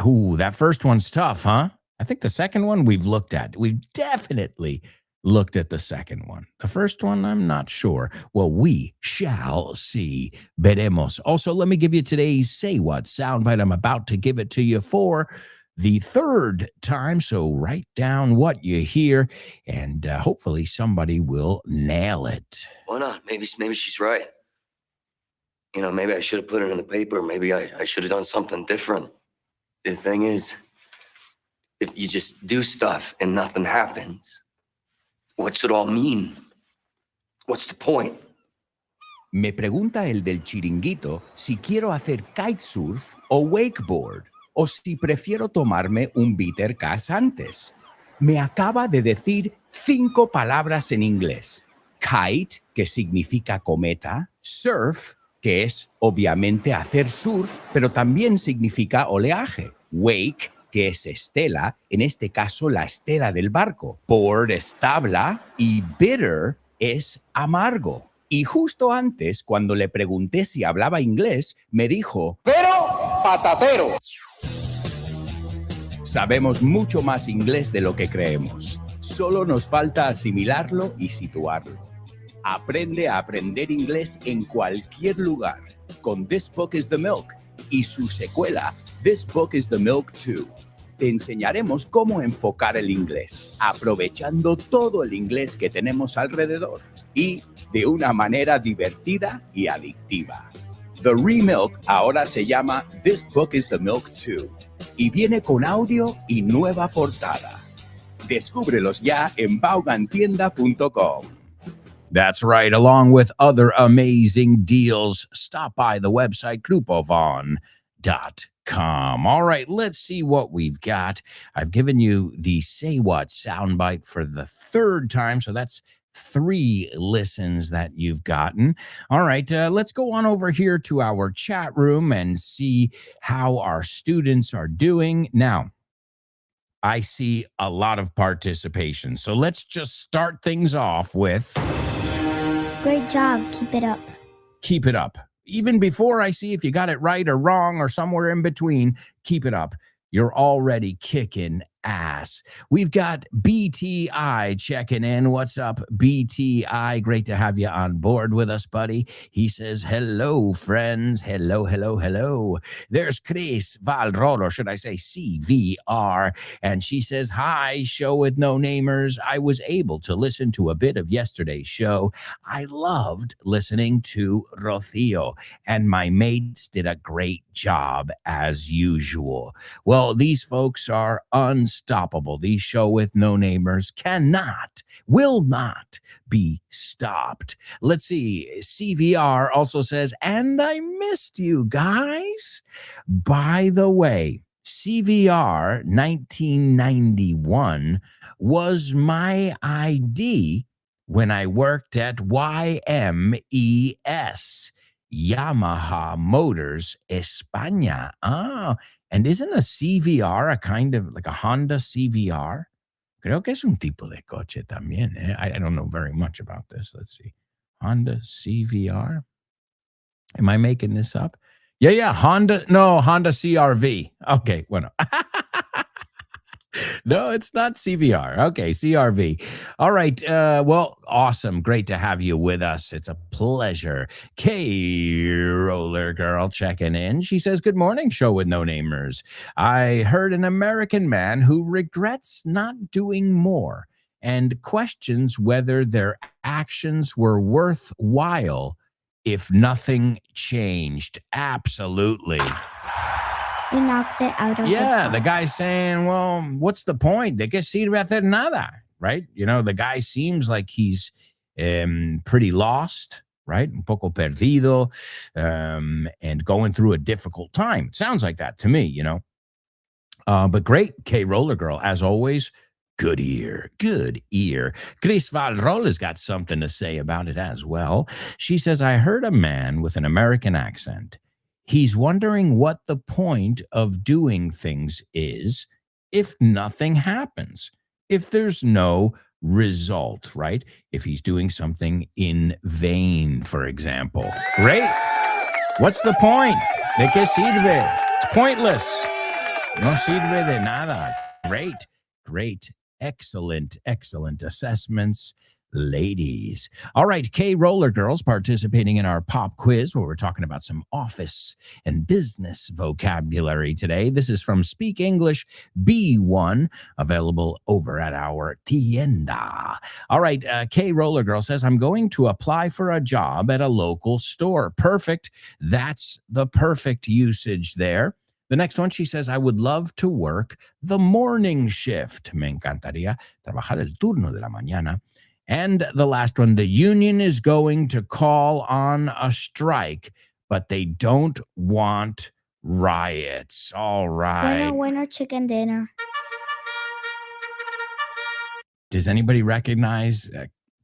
Ooh, that first one's tough, huh? I think the second one we've looked at. We've definitely looked at the second one. The first one, I'm not sure. Well, we shall see. Veremos. Also, let me give you today's Say What soundbite. I'm about to give it to you for the 3rd time, so write down what you hear, and hopefully somebody will nail it. Why not? Maybe she's right. Maybe I should have put it in the paper. Maybe I should have done something different. The thing is, if you just do stuff and nothing happens, what's it all mean? What's the point? Me pregunta el del chiringuito si quiero hacer kitesurf o wakeboard, o si prefiero tomarme un bitter cas antes. Me acaba de decir 5 palabras en inglés. Kite, que significa cometa. Surf, que es obviamente hacer surf, pero también significa oleaje. Wake, que es estela, en este caso la estela del barco. Board es tabla y bitter es amargo. Y justo antes, cuando le pregunté si hablaba inglés, me dijo, Pero patatero. sabemos mucho más inglés de lo que creemos. Solo nos falta asimilarlo y situarlo. Aprende a aprender inglés en cualquier lugar con This Book is the Milk y su secuela, This Book is the Milk 2. Te enseñaremos cómo enfocar el inglés, aprovechando todo el inglés que tenemos alrededor y de una manera divertida y adictiva. The Remilk ahora se llama This Book is the Milk 2 y viene con audio y nueva portada. Descúbrelos ya en vaughantienda.com. That's right. Along with other amazing deals, stop by the website grupovon.com. All right, let's see what we've got. I've given you the Say What soundbite for the 3rd time, so that's 3 listens that you've gotten. All right, let's go on over here to our chat room and see how our students are doing. Now, I see a lot of participation, so let's just start things off with Great job. Keep it up. Keep it up. Even before I see if you got it right or wrong or somewhere in between, keep it up. You're already kicking ass. We've got BTI checking in. What's up, BTI? Great to have you on board with us, buddy. He says, hello, friends. Hello, hello, hello. There's Chris Valrolo, should I say CVR. And she says, hi, show with no namers. I was able to listen to a bit of yesterday's show. I loved listening to Rocio, and my mates did a great job as usual. Well, these folks are unstoppable. These show with no namers will not be stopped. Let's see. CVR also says, and I missed you guys. By the way, CVR 1991 was my ID when I worked at YMES, Yamaha Motors España. And isn't a CVR a kind of like a Honda CVR? Creo que es un tipo de coche también. I don't know very much about this. Let's see. Honda CVR. Am I making this up? Yeah. Honda CRV. Okay, bueno. No, it's not CVR. Okay, CRV. All right. Well, awesome. Great to have you with us. It's a pleasure. Roller Girl checking in. She says, good morning, show with no namers. I heard an American man who regrets not doing more and questions whether their actions were worthwhile if nothing changed. Absolutely. We knocked it out of the guy's saying, well, what's the point? De que sirve hacer nada, right? You know, the guy seems like he's pretty lost, right? Un poco perdido, and going through a difficult time. It sounds like that to me, you know. But great, Roller Girl, as always. Good ear. Chris Valrola's got something to say about it as well. She says, I heard a man with an American accent. He's wondering what the point of doing things is if nothing happens, if there's no result, right? If he's doing something in vain, for example. Great. What's the point? ¿De qué sirve? It's pointless. No sirve de nada. Great. Excellent assessments, ladies. All right, Roller Girls participating in our pop quiz where we're talking about some office and business vocabulary today. This is from Speak English B1, available over at our tienda. All right, Roller Girl says, I'm going to apply for a job at a local store. Perfect. That's the perfect usage there. The next one, she says, I would love to work the morning shift. Me encantaría trabajar el turno de la mañana. And the last one, the union is going to call on a strike, but they don't want riots. All right. Winner, chicken dinner. Does anybody recognize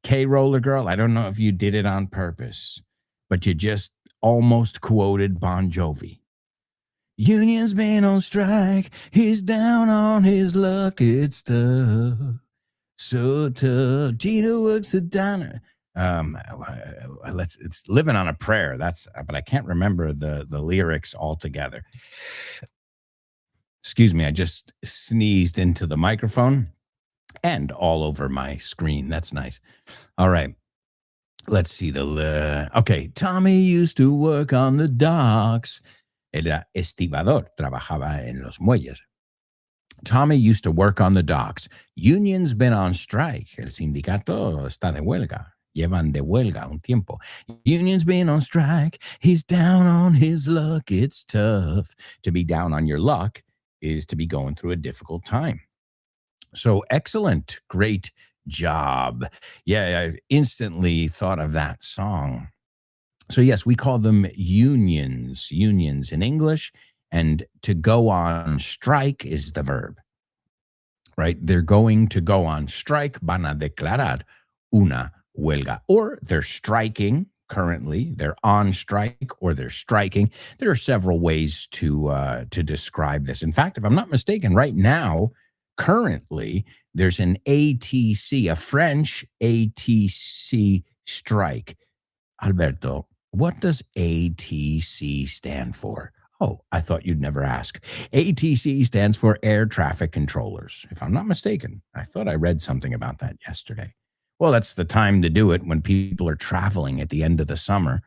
Roller Girl? I don't know if you did it on purpose, but you just almost quoted Bon Jovi. Union's been on strike. He's down on his luck. It's tough. So tough. Gina works the diner. It's living on a prayer. But I can't remember the lyrics altogether. Excuse me. I just sneezed into the microphone and all over my screen. That's nice. All right. Let's see okay. Tommy used to work on the docks. Era estibador. Trabajaba en los muelles. Tommy used to work on the docks. Union's been on strike. El sindicato está de huelga. Llevan de huelga un tiempo. Union's been on strike. He's down on his luck. It's tough. To be down on your luck is to be going through a difficult time. So excellent. Great job. Yeah, I instantly thought of that song. So yes, we call them unions in English. And to go on strike is the verb, right? They're going to go on strike, van a declarar una huelga, or they're striking currently, they're on strike, or they're striking. There are several ways to describe this. In fact, if I'm not mistaken, right now, currently, there's an ATC, a French ATC strike Alberto, what does ATC stand for? Oh, I thought you'd never ask. ATC stands for Air Traffic Controllers, if I'm not mistaken. I thought I read something about that yesterday. Well, that's the time to do it when people are traveling at the end of the summer.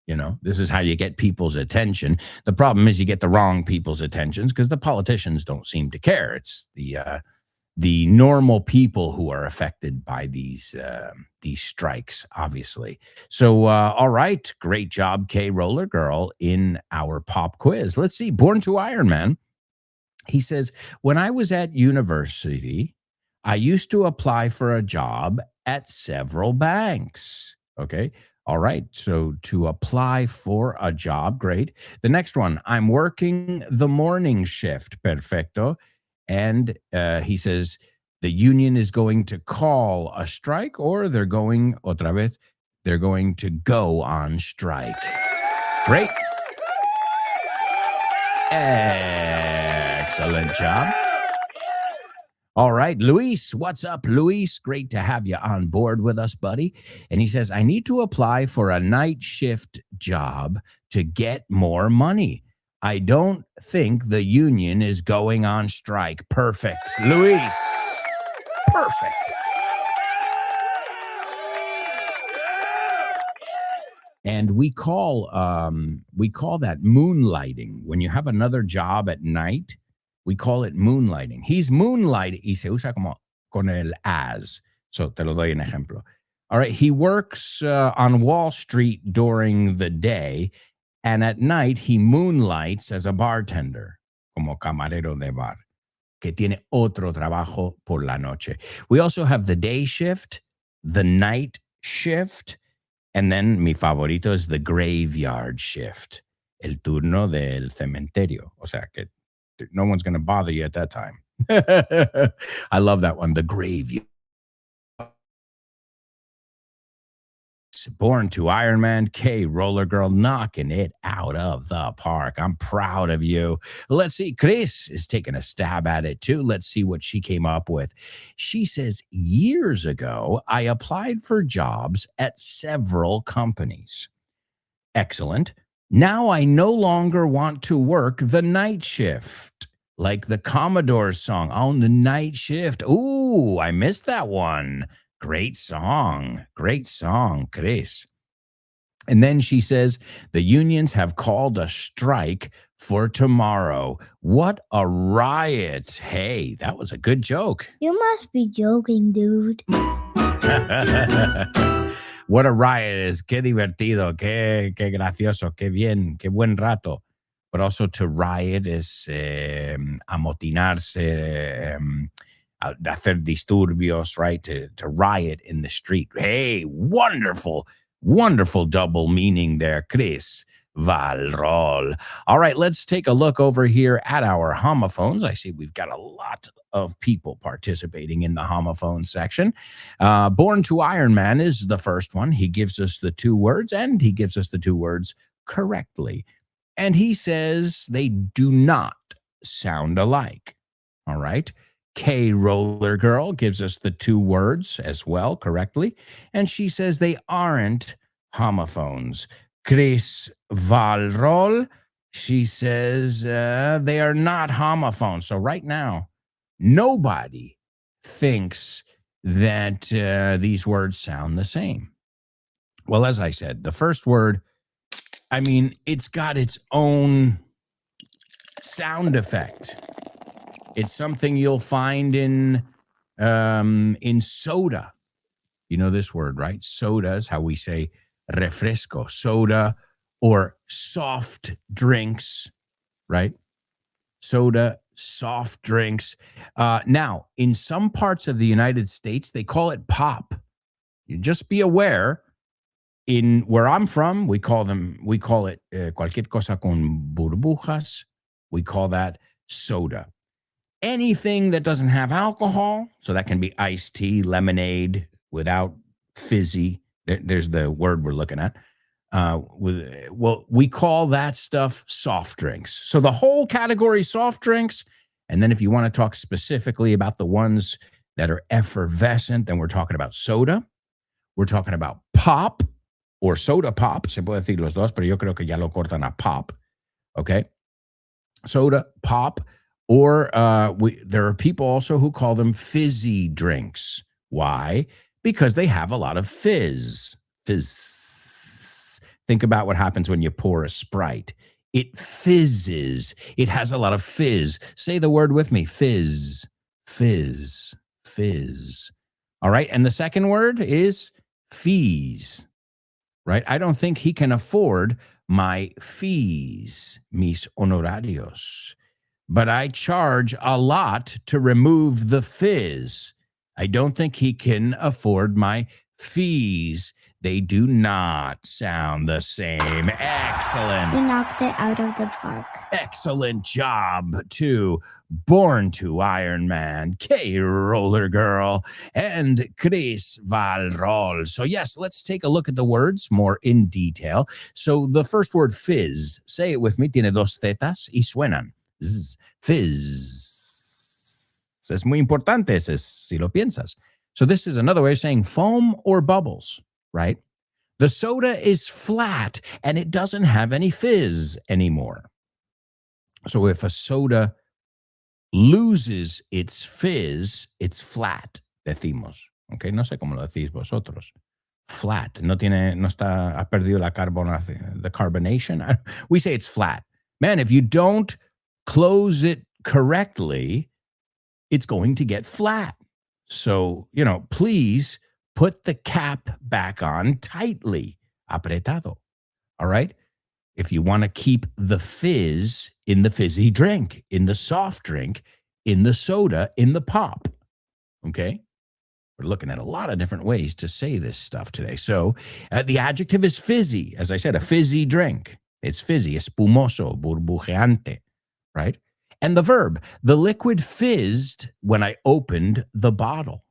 You know, this is how you get people's attention. The problem is you get the wrong people's attentions because the politicians don't seem to care. It's the normal people who are affected by these strikes, obviously. So, all right, great job, K Roller Girl, in our pop quiz. Let's see, Born to Iron Man. He says, when I was at university, I used to apply for a job at several banks. Okay. All right. So to apply for a job, great. The next one, I'm working the morning shift. Perfecto. And he says the union is going to call a strike, or they're going, otra vez, they're going to go on strike. Great. Excellent job. All right, Luis, what's up, Luis? Great to have you on board with us, buddy. And he says, I need to apply for a night shift job to get more money. I don't think the union is going on strike. Perfect. Luis. Perfect. And we call that moonlighting. When you have another job at night, we call it moonlighting. He's moonlighting y se usa como con el as. So te lo doy un ejemplo. All right. He works on Wall Street during the day, and at night he moonlights as a bartender, como camarero de bar, que tiene otro trabajo por la noche. We also have the day shift, the night shift, and then mi favorito is the graveyard shift, el turno del cementerio. O sea que no one's going to bother you at that time. I love that one, the graveyard. Born to Iron Man, K Roller Girl, knocking it out of the park. I'm proud of you. Let's see. Chris is taking a stab at it too. Let's see what she came up with. She says, years ago, I applied for jobs at several companies. Excellent. Now I no longer want to work the night shift, like the Commodore's song, On the Night Shift. Ooh, I missed that one. Great song, Chris. And then she says, the unions have called a strike for tomorrow. What a riot. Hey, that was a good joke. You must be joking, dude. What a riot is. Qué divertido, qué gracioso, qué bien, qué buen rato. But also to riot is amotinarse, hacer disturbios, right? To riot in the street. Hey, wonderful, wonderful double meaning there, Chris Valrol. All right, let's take a look over here at our homophones. I see we've got a lot of people participating in the homophone section. Born to Iron Man is the first one. He gives us the two words, and he gives us the two words correctly. And he says they do not sound alike. All right. K Roller Girl gives us the two words as well correctly. And she says they aren't homophones. Chris Valrol, she says they are not homophones. So right now, nobody thinks that these words sound the same. Well, as I said, the first word, I mean, it's got its own sound effect. It's something you'll find in soda. You know this word, right? Soda is how we say refresco, soda, or soft drinks, right? Soda, soft drinks. Now, in some parts of the United States, they call it pop. You just be aware. In where I'm from, we call it cualquier cosa con burbujas. We call that soda. Anything that doesn't have alcohol, so that can be iced tea, lemonade without fizzy. There's the word we're looking at. We call that stuff soft drinks. So the whole category soft drinks. And then if you want to talk specifically about the ones that are effervescent, then we're talking about soda. We're talking about pop, or soda pop. Se puede decir los dos, pero yo creo que ya lo cortan a pop. Okay. Soda pop. Or there are people also who call them fizzy drinks. Why? Because they have a lot of fizz. Fizz. Think about what happens when you pour a Sprite. It fizzes. It has a lot of fizz. Say the word with me. Fizz. Fizz. Fizz. All right. And the second word is fees. Right? I don't think he can afford my fees, mis honorarios. But I charge a lot to remove the fizz. I don't think he can afford my fees. They do not sound the same. Excellent. You knocked it out of the park. Excellent job, too. Born to Iron Man, K Roller Girl, and Chris Valrol. So, yes, let's take a look at the words more in detail. So, the first word, fizz. Say it with me. Tiene dos zetas y suenan. Zzz, fizz. Es muy importante si lo piensas. So this is another way of saying foam or bubbles, right? The soda is flat and it doesn't have any fizz anymore. So if a soda loses its fizz, it's flat, decimos. Okay, no sé cómo lo decís vosotros. Flat. No está, ha perdido la the carbonation. We say it's flat. Man, if you don't close it correctly, it's going to get flat. So, please put the cap back on tightly, apretado. All right? If you want to keep the fizz in the fizzy drink, in the soft drink, in the soda, in the pop. Okay? We're looking at a lot of different ways to say this stuff today. So, the adjective is fizzy. As I said, a fizzy drink. It's fizzy, espumoso, burbujeante. Right? And the verb, the liquid fizzed when I opened the bottle.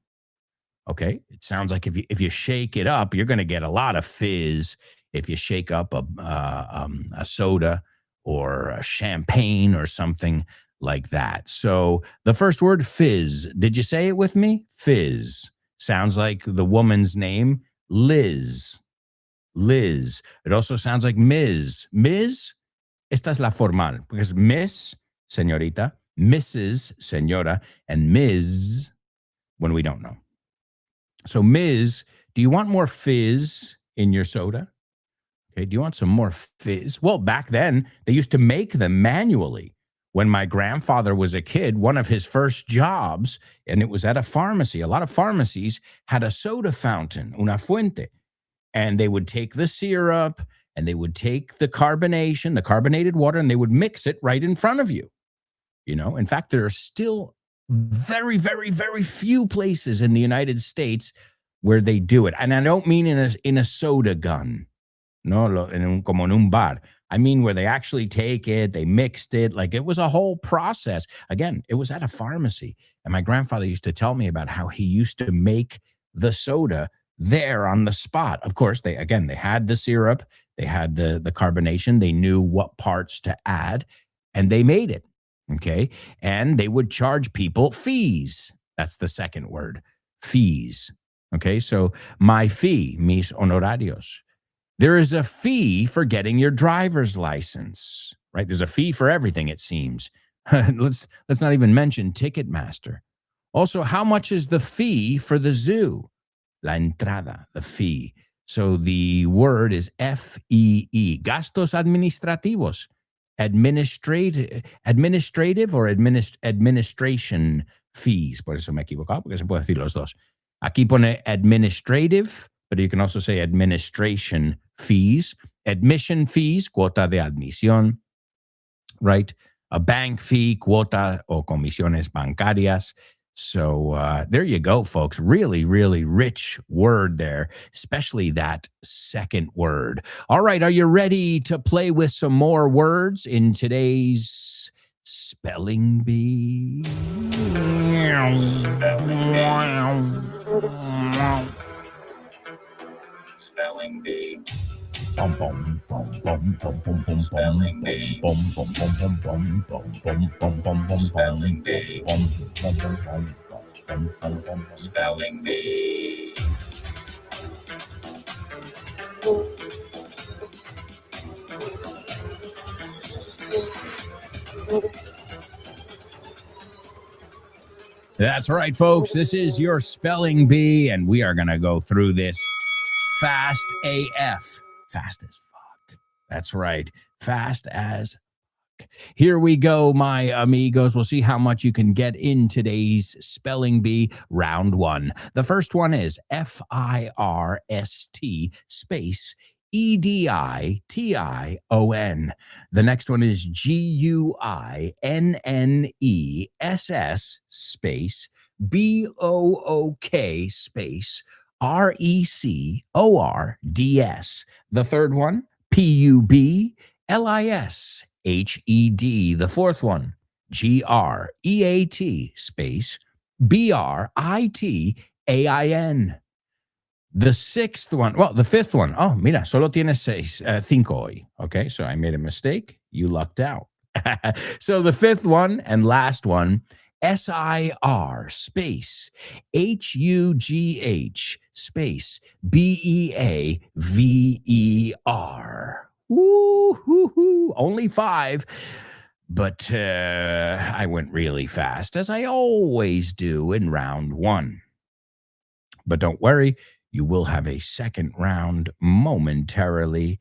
Okay? It sounds like if you shake it up, you're going to get a lot of fizz if you shake up a soda or a champagne or something like that. So the first word, fizz. Did you say it with me? Fizz. Sounds like the woman's name, Liz. Liz. It also sounds like Ms. Ms. Esta es la formal, because Miss, señorita, Mrs., señora, and Ms. when we don't know. So, Ms., do you want more fizz in your soda? Okay, do you want some more fizz? Well, back then, they used to make them manually. When my grandfather was a kid, one of his first jobs, and it was at a pharmacy, a lot of pharmacies had a soda fountain, una fuente, and they would take the syrup, and they would take the carbonation, the carbonated water, and they would mix it right in front of you. In fact, there are still very, very, very few places in the United States where they do it. And I don't mean in a soda gun, no, como en un bar. I mean where they actually take it, they mixed it, like it was a whole process. Again, it was at a pharmacy. And my grandfather used to tell me about how he used to make the soda there on the spot. Of course, they had the syrup, they had the carbonation, they knew what parts to add, and they made it. Okay. And they would charge people fees. That's the second word, fees. Okay. So my fee, mis honorarios. There is a fee for getting your driver's license, right? There's a fee for everything, it seems. Let's not even mention Ticketmaster. Also, how much is the fee for the zoo? La entrada, the fee. So the word is F-E-E, gastos administrativos. Administrative or administration fees. Por eso me he equivocado, porque se puede decir los dos. Aquí pone administrative, but you can also say administration fees. Admission fees, cuota de admisión, right? A bank fee, cuota o comisiones bancarias. So there you go, folks. Really, really rich word there, especially that second word. All right, are you ready to play with some more words in today's Spelling Bee? Spelling Bee. Bum bum bum bum bum bum bum Spelling Bee. bum bum bum bum bum bum bum bum bum bum Spelling Bee. bum bum bum bum bum bum Spelling Bee. That's right, folks. This is your spelling bee, and we are going to go through this fast AF. Fast as fuck. That's right. Fast as fuck. Here we go, my amigos. We'll see how much you can get in today's spelling bee, round one. The first one is FIRST space EDITION. The next one is GUINNESS space BOOK space RECORDS. The third one, PUBLISHED. The fourth one, GREAT space BRITAIN. The fifth one. Oh, mira, solo tienes cinco hoy. Okay, so I made a mistake. You lucked out. So the fifth one and last one, SIR space HUGH space BEAVER. Woo-hoo-hoo. Only 5. But I went really fast, as I always do in round one. But don't worry. You will have a second round momentarily.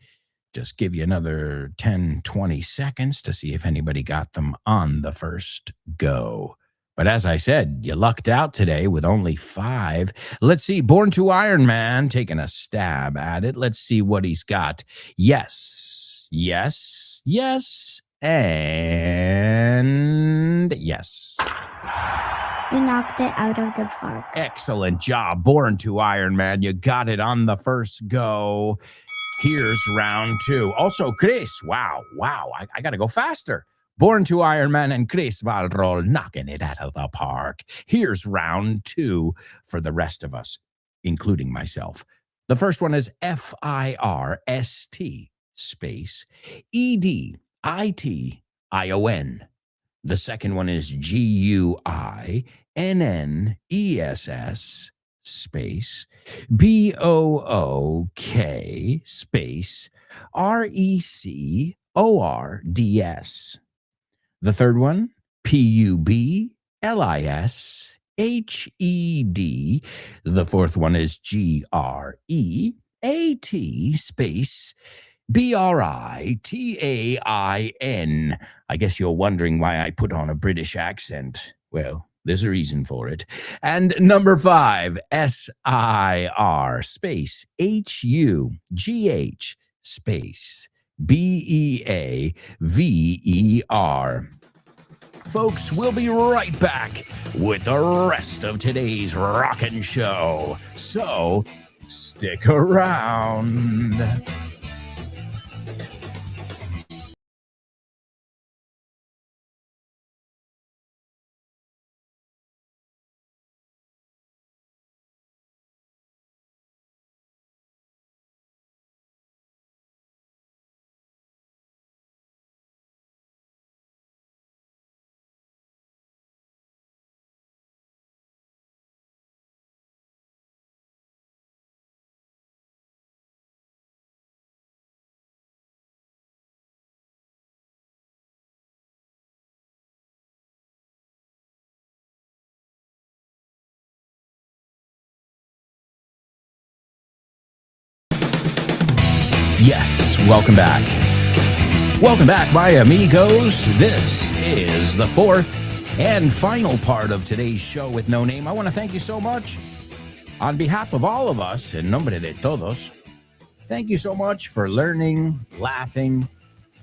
Just give you another 10, 20 seconds to see if anybody got them on the first go. But as I said, you lucked out today with only 5. Let's see, Born to Iron Man taking a stab at it. Let's see what he's got. Yes, yes, yes, and yes. You knocked it out of the park. Excellent job, Born to Iron Man. You got it on the first go. Here's round 2. Also, Chris, wow, I got to go faster. Born to Iron Man and Chris Valrol knocking it out of the park. Here's round 2 for the rest of us, including myself. The first one is FIRST space EDITION. The second one is GUINNESS space BOOK space RECORDS. The third one, PUBLISHED. The fourth one is GREAT space BRITAIN. I guess you're wondering why I put on a British accent. Well, there's a reason for it. And number 5, SIR space HUGH space BEAVER. Folks, we'll be right back with the rest of today's rockin' show. So, stick around. Yes, welcome back. Welcome back, my amigos. This is the fourth and final part of today's show with No Name. I want to thank you so much. On behalf of all of us, en nombre de todos, thank you so much for learning, laughing,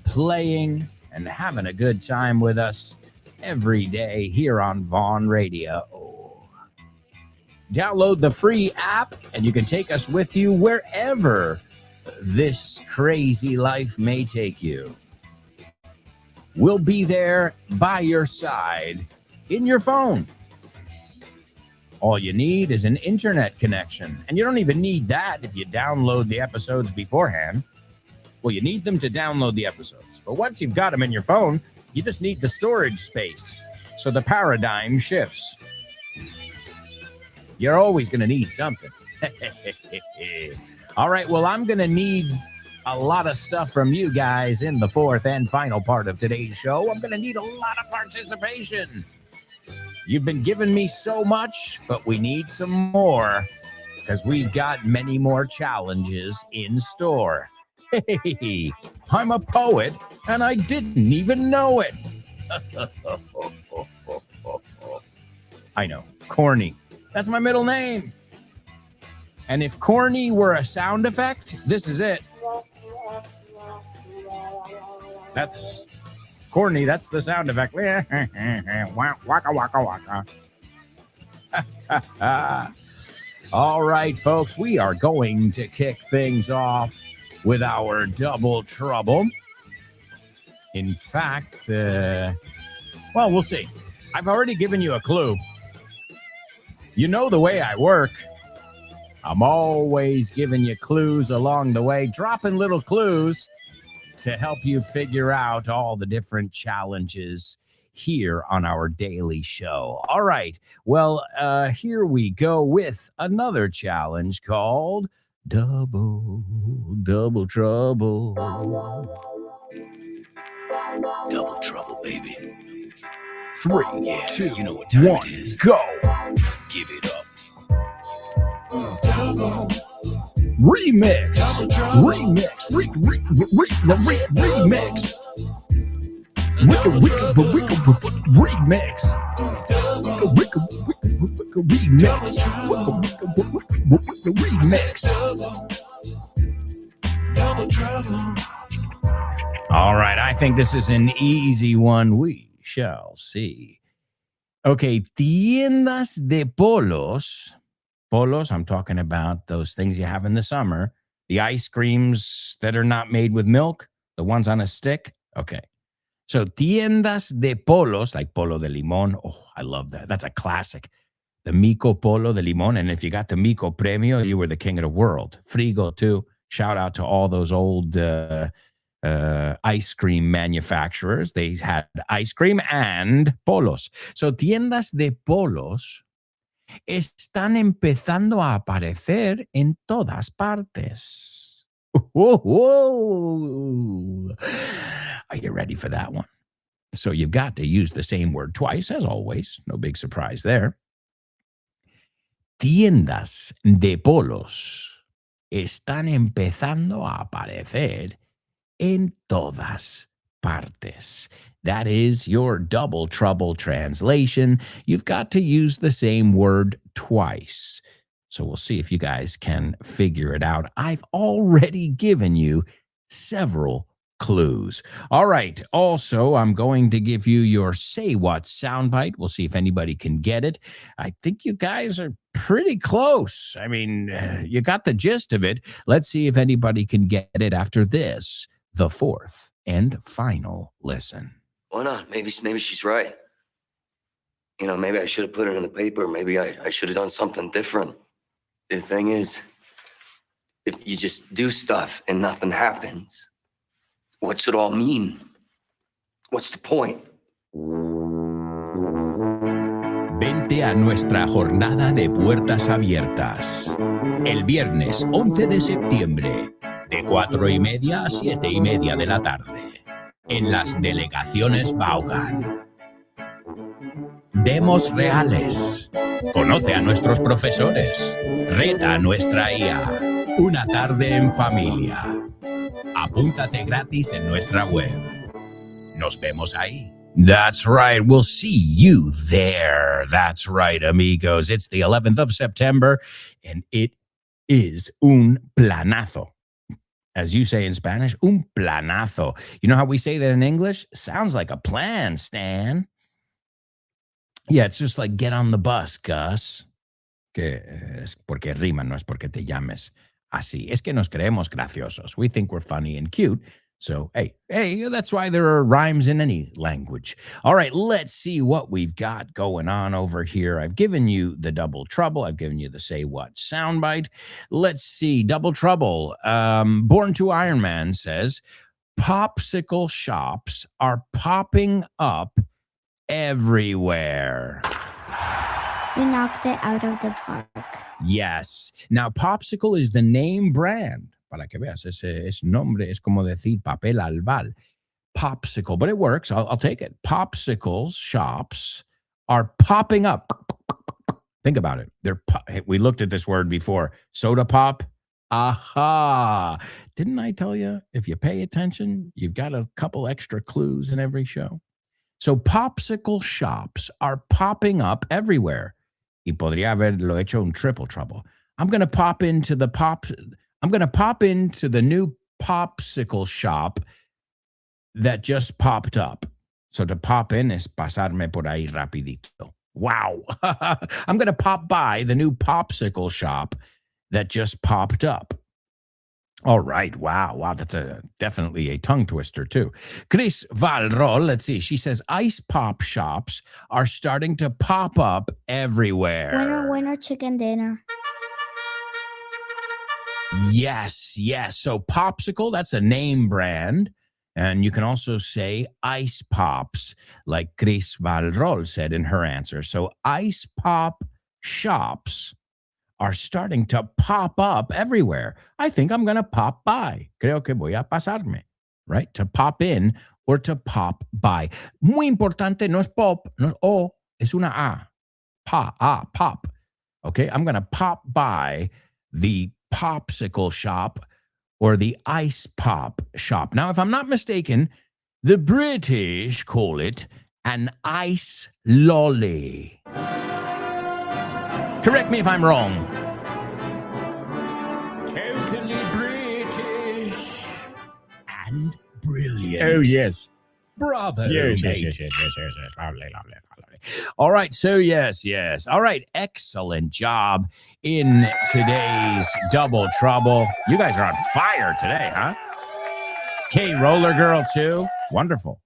playing, and having a good time with us every day here on Vaughn Radio. Download the free app, and you can take us with you wherever this crazy life may take you. We'll be there by your side in your phone. All you need is an internet connection, and you don't even need that if you download the episodes beforehand. Well, you need them to download the episodes, but once you've got them in your phone, you just need the storage space, so the paradigm shifts. You're always going to need something. All right, well, I'm going to need a lot of stuff from you guys in the fourth and final part of today's show. I'm going to need a lot of participation. You've been giving me so much, but we need some more because we've got many more challenges in store. Hey, I'm a poet and I didn't even know it. I know, corny. That's my middle name. And if corny were a sound effect, this is it. That's corny. That's the sound effect. Waka, waka, waka. All right, folks, we are going to kick things off with our double trouble. In fact, well, we'll see. I've already given you a clue. You know the way I work. I'm always giving you clues along the way, dropping little clues to help you figure out all the different challenges here on our daily show. All right. Well, here we go with another challenge called Double Trouble. Double trouble, baby. 3, Yeah, 2, you know what time 1, it is. go. Give it up. Remix. Double trouble. Remix. Remix. Remix. All right, I think this is an easy one. We shall see. Okay, tiendas de polos. Polos, I'm talking about those things you have in the summer. The ice creams that are not made with milk, the ones on a stick. Okay. So tiendas de polos, like polo de limón. Oh, I love that. That's a classic. The Mico Polo de Limón. And if you got the Mico Premio, you were the king of the world. Frigo, too. Shout out to all those old ice cream manufacturers. They had ice cream and polos. So tiendas de polos están empezando a aparecer en todas partes. Whoa. Are you ready for that one? So you've got to use the same word twice, as always. No big surprise there. Tiendas de polos están empezando a aparecer en todas partes. That is your double trouble translation. You've got to use the same word twice. So we'll see if you guys can figure it out. I've already given you several clues. All right. Also, I'm going to give you your Say What soundbite. We'll see if anybody can get it. I think you guys are pretty close. I mean, you got the gist of it. Let's see if anybody can get it after this, the fourth and final listen. Why not? Maybe she's right. You know, maybe I should have put it in the paper. Maybe I should have done something different. The thing is, if you just do stuff and nothing happens, what's it all mean? What's the point? Vente a nuestra jornada de puertas abiertas. El viernes 11 de septiembre, de 4:30 a 7:30 de la tarde, en las delegaciones Vaughan. Demos reales. Conoce a nuestros profesores. Reta a nuestra IA. Una tarde en familia. Apúntate gratis en nuestra web. Nos vemos ahí. That's right. We'll see you there. That's right, amigos. It's the 11th of September, and it is un planazo. As you say in Spanish, un planazo. You know how we say that in English? Sounds like a plan, Stan. Yeah, it's just like get on the bus, Gus. Que es porque rima, no es porque te llames así. Es que nos creemos graciosos. We think we're funny and cute. So, hey, that's why there are rhymes in any language. All right, let's see what we've got going on over here. I've given you the double trouble. I've given you the Say What soundbite. Let's see, double trouble. Born to Iron Man says, popsicle shops are popping up everywhere. You knocked it out of the park. Yes. Now, Popsicle is the name brand. Para que veas, ese nombre es como decir papel albal. Popsicle, but it works. I'll take it. Popsicle shops are popping up. Think about it. We looked at this word before. Soda pop. Aha. Didn't I tell you, if you pay attention, you've got a couple extra clues in every show? So popsicle shops are popping up everywhere. Y podría haberlo hecho un triple trouble. I'm going to pop into the new popsicle shop that just popped up. So to pop in es pasarme por ahí rapidito. Wow. I'm going to pop by the new popsicle shop that just popped up. All right. Wow. That's definitely a tongue twister, too. Chris Valrol, let's see. She says ice pop shops are starting to pop up everywhere. Winner, chicken dinner. Yes. So popsicle, that's a name brand. And you can also say ice pops, like Chris Valrol said in her answer. So ice pop shops are starting to pop up everywhere. I think I'm going to pop by. Creo que voy a pasarme, right? To pop in or to pop by. Muy importante, no es pop, no es o, es una a. Pop. Okay, I'm going to pop by the popsicle shop or the ice pop shop. Now, if I'm not mistaken, the British call it an ice lolly. Correct me if I'm wrong. Totally British and brilliant. Oh, yes. Bravo, Yes. mate. Lovely. All right, so yes. All right, excellent job in today's Double Trouble. You guys are on fire today, huh? K Roller Girl, too. Wonderful.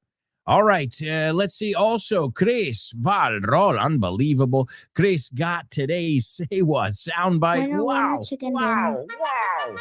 All right, let's see. Also, Chris Valrol, unbelievable. Chris got today's Say What soundbite. Winner, chicken dinner. Wow.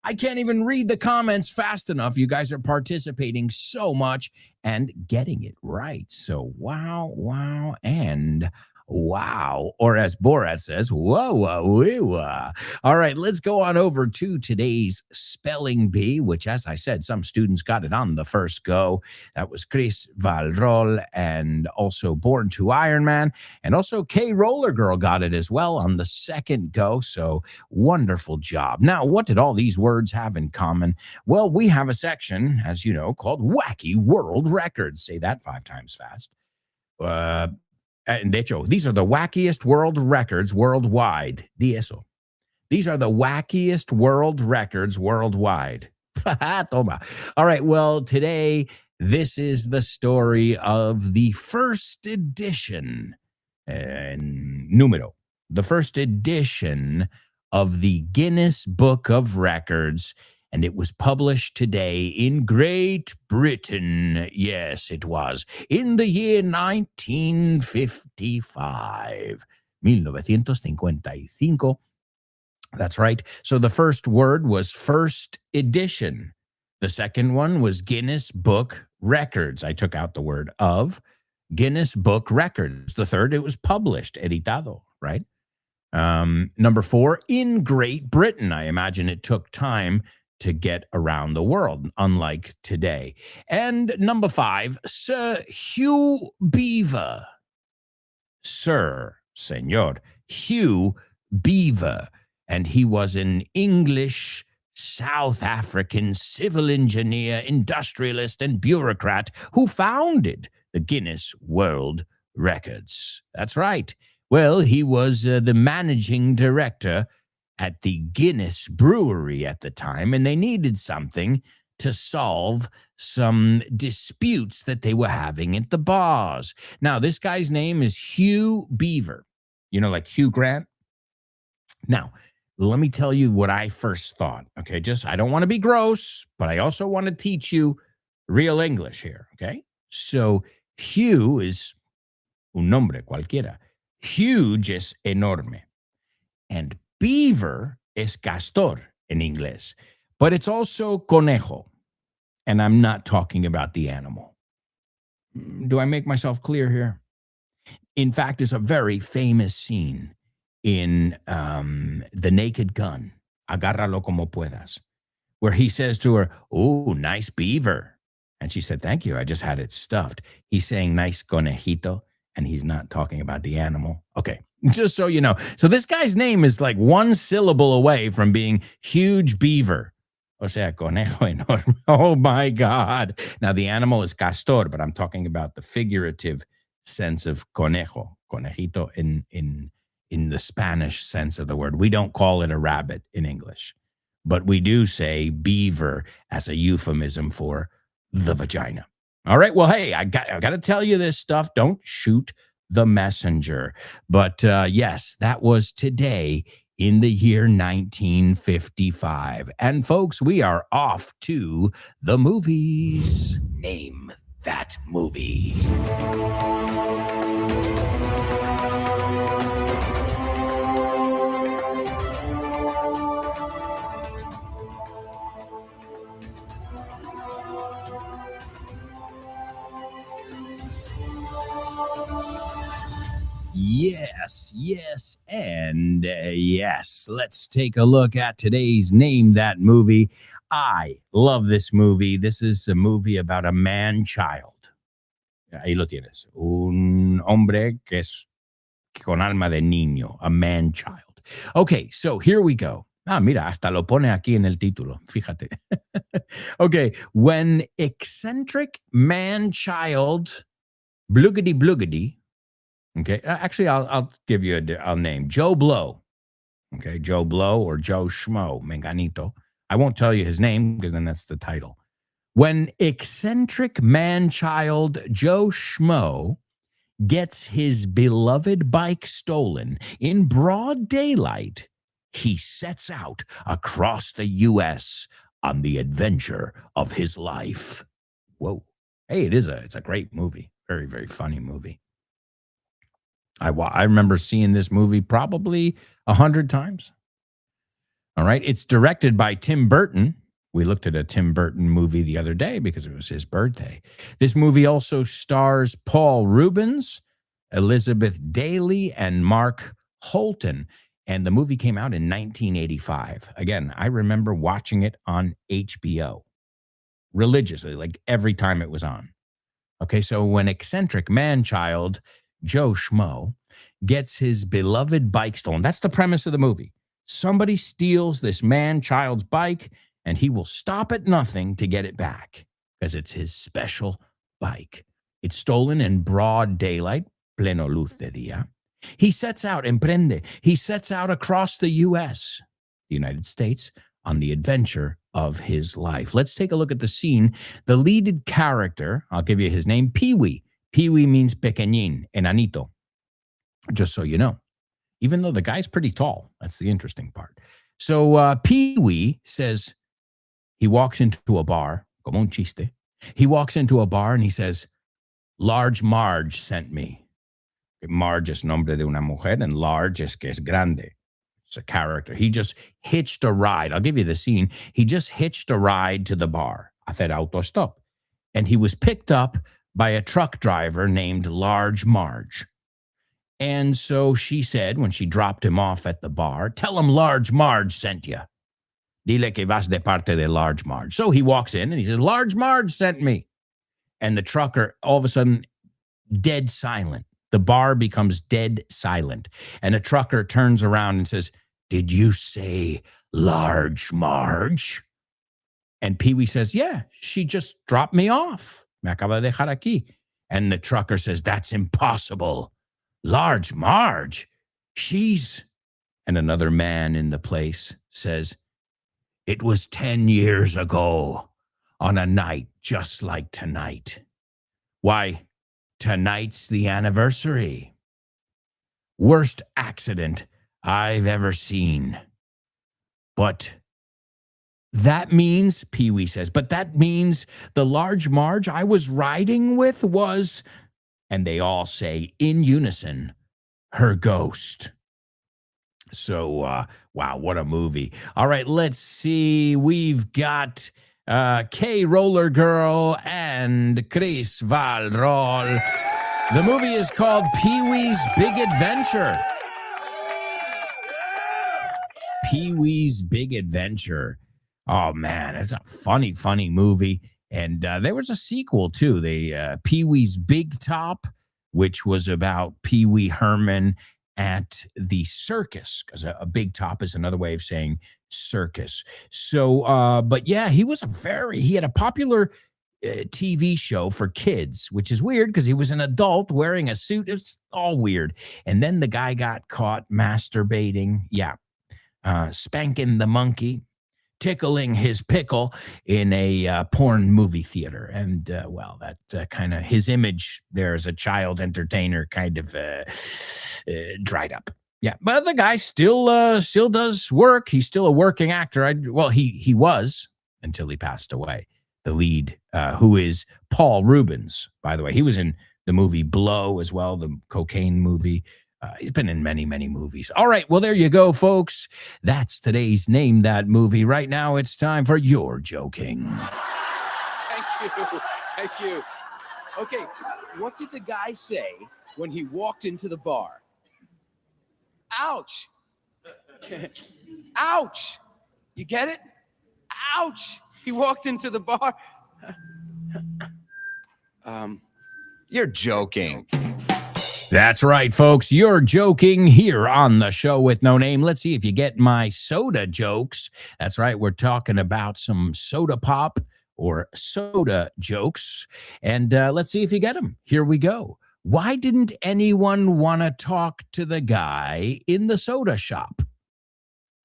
I can't even read the comments fast enough. You guys are participating so much and getting it right. So wow, and wow. Or as Borat says, whoa. All right, let's go on over to today's Spelling Bee, which, as I said, some students got it on the first go. That was Chris Valrol and also Born to Iron Man. And also K Roller Girl got it as well on the second go. So wonderful job. Now, what did all these words have in common? Well, we have a section, as you know, called Wacky World Records. Say that 5 times fast. And de hecho, these are the wackiest world records worldwide. Di eso. These are the wackiest world records worldwide. Toma. All right. Well, today, this is the story of the first edition, número, the first edition of the Guinness Book of Records. And it was published today in Great Britain. Yes, it was. In the year 1955. 1955. That's right. So the first word was first edition. The second one was Guinness Book Records. I took out the word of. Guinness Book Records. The third, it was published, editado, right? Number 4, in Great Britain. I imagine it took time to get around the world, unlike today. And number 5, Sir Hugh Beaver. Sir, Senor, Hugh Beaver. And he was an English, South African civil engineer, industrialist, and bureaucrat who founded the Guinness World Records. That's right. Well, he was the managing director at the Guinness Brewery at the time, and they needed something to solve some disputes that they were having at the bars. Now, this guy's name is Hugh Beaver. You know, like Hugh Grant? Now, let me tell you what I first thought, okay? I don't want to be gross, but I also want to teach you real English here, okay? So, Hugh is un nombre cualquiera. Huge es enorme. And beaver es castor in English, but it's also conejo. And I'm not talking about the animal. Do I make myself clear here? In fact, it's a very famous scene in The Naked Gun, Agárralo como puedas, where he says to her, "Oh, nice beaver." And she said, thank you. I just had it stuffed. He's saying nice conejito, and he's not talking about the animal. Okay, just so you know. So this guy's name is like one syllable away from being huge beaver. O sea, conejo enorme. Oh my God. Now the animal is castor, but I'm talking about the figurative sense of conejo, conejito in the Spanish sense of the word. We don't call it a rabbit in English, but we do say beaver as a euphemism for the vagina. All right. Well, hey, I got to tell you this stuff. Don't shoot the messenger. But yes, that was today in the year 1955. And folks, we are off to the movies. Name that movie. Yes, and yes. Let's take a look at today's Name That Movie. I love this movie. This is a movie about a man-child. Ahí lo tienes. Un hombre que es con alma de niño, a man-child. Okay, so here we go. Mira, hasta lo pone aquí en el título. Fíjate. Okay, when eccentric man-child bloogity. Okay, actually, I'll give you a name. Joe Blow. Okay, Joe Blow or Joe Schmo, Menganito. I won't tell you his name because then that's the title. When eccentric man-child Joe Schmo gets his beloved bike stolen in broad daylight, he sets out across the U.S. on the adventure of his life. Whoa. Hey, it's a great movie. Very, very funny movie. I remember seeing this movie probably 100 times. All right. It's directed by Tim Burton. We looked at a Tim Burton movie the other day because it was his birthday. This movie also stars Paul Rubens, Elizabeth Daly, and Mark Holton. And the movie came out in 1985. Again, I remember watching it on HBO religiously, like every time it was on. Okay, so when eccentric man-child Joe Schmo gets his beloved bike stolen. That's the premise of the movie. Somebody steals this man-child's bike, and he will stop at nothing to get it back because it's his special bike. It's stolen in broad daylight, pleno luz de día. He sets out, emprende. He sets out across the U.S., the United States, on the adventure of his life. Let's take a look at the scene. The lead character, I'll give you his name, Pee-wee. Pee-wee means pequeñín, enanito, just so you know, even though the guy's pretty tall. That's the interesting part. So Pee-wee says he walks into a bar, como un chiste. He walks into a bar and he says, Large Marge sent me. Marge es nombre de una mujer and large es que es grande. It's a character. He just hitched a ride. I'll give you the scene. He just hitched a ride to the bar. Hacer autostop. And he was picked up by a truck driver named Large Marge. And so she said, when she dropped him off at the bar, tell him Large Marge sent you. Dile que vas de parte de Large Marge. So he walks in and he says, Large Marge sent me. And the trucker, all of a sudden, dead silent. The bar becomes dead silent. And the trucker turns around and says, did you say Large Marge? And Pee-wee says, yeah, she just dropped me off. Me acaba de dejar aquí. And the trucker says, that's impossible. Large Marge, she's... And another man in the place says, it was 10 years ago on a night just like tonight. Why, tonight's the anniversary. Worst accident I've ever seen. But that means, Pee-wee says, but that means the Large Marge I was riding with was, and they all say in unison, her ghost. So, wow, what a movie. All right, let's see. We've got K Roller Girl and Chris Valrol. The movie is called Pee-wee's Big Adventure. Pee-wee's Big Adventure. Oh, man, it's a funny, funny movie. And there was a sequel, too, the Pee-wee's Big Top, which was about Pee-wee Herman at the circus, because a big top is another way of saying circus. So, but yeah, he had a popular TV show for kids, which is weird because he was an adult wearing a suit. It's all weird. And then the guy got caught masturbating. Yeah. Spanking the monkey, tickling his pickle in a porn movie theater. And, well, that kind of his image there as a child entertainer kind of dried up. Yeah, but the guy still does work. He's still a working actor. He was until he passed away. The lead, who is Paul Rubens, by the way. He was in the movie Blow as well, the cocaine movie. He's been in many, many movies. All right, well, there you go, folks. That's today's Name That Movie. Right now, it's time for You're Joking. Thank you. Okay, what did the guy say when he walked into the bar? Ouch. Ouch. You get it? Ouch. He walked into the bar. You're joking. That's right, folks. You're joking here on the show with no name. Let's see if you get my soda jokes. That's right. We're talking about some soda pop or soda jokes. And let's see if you get them. Here we go. Why didn't anyone want to talk to the guy in the soda shop?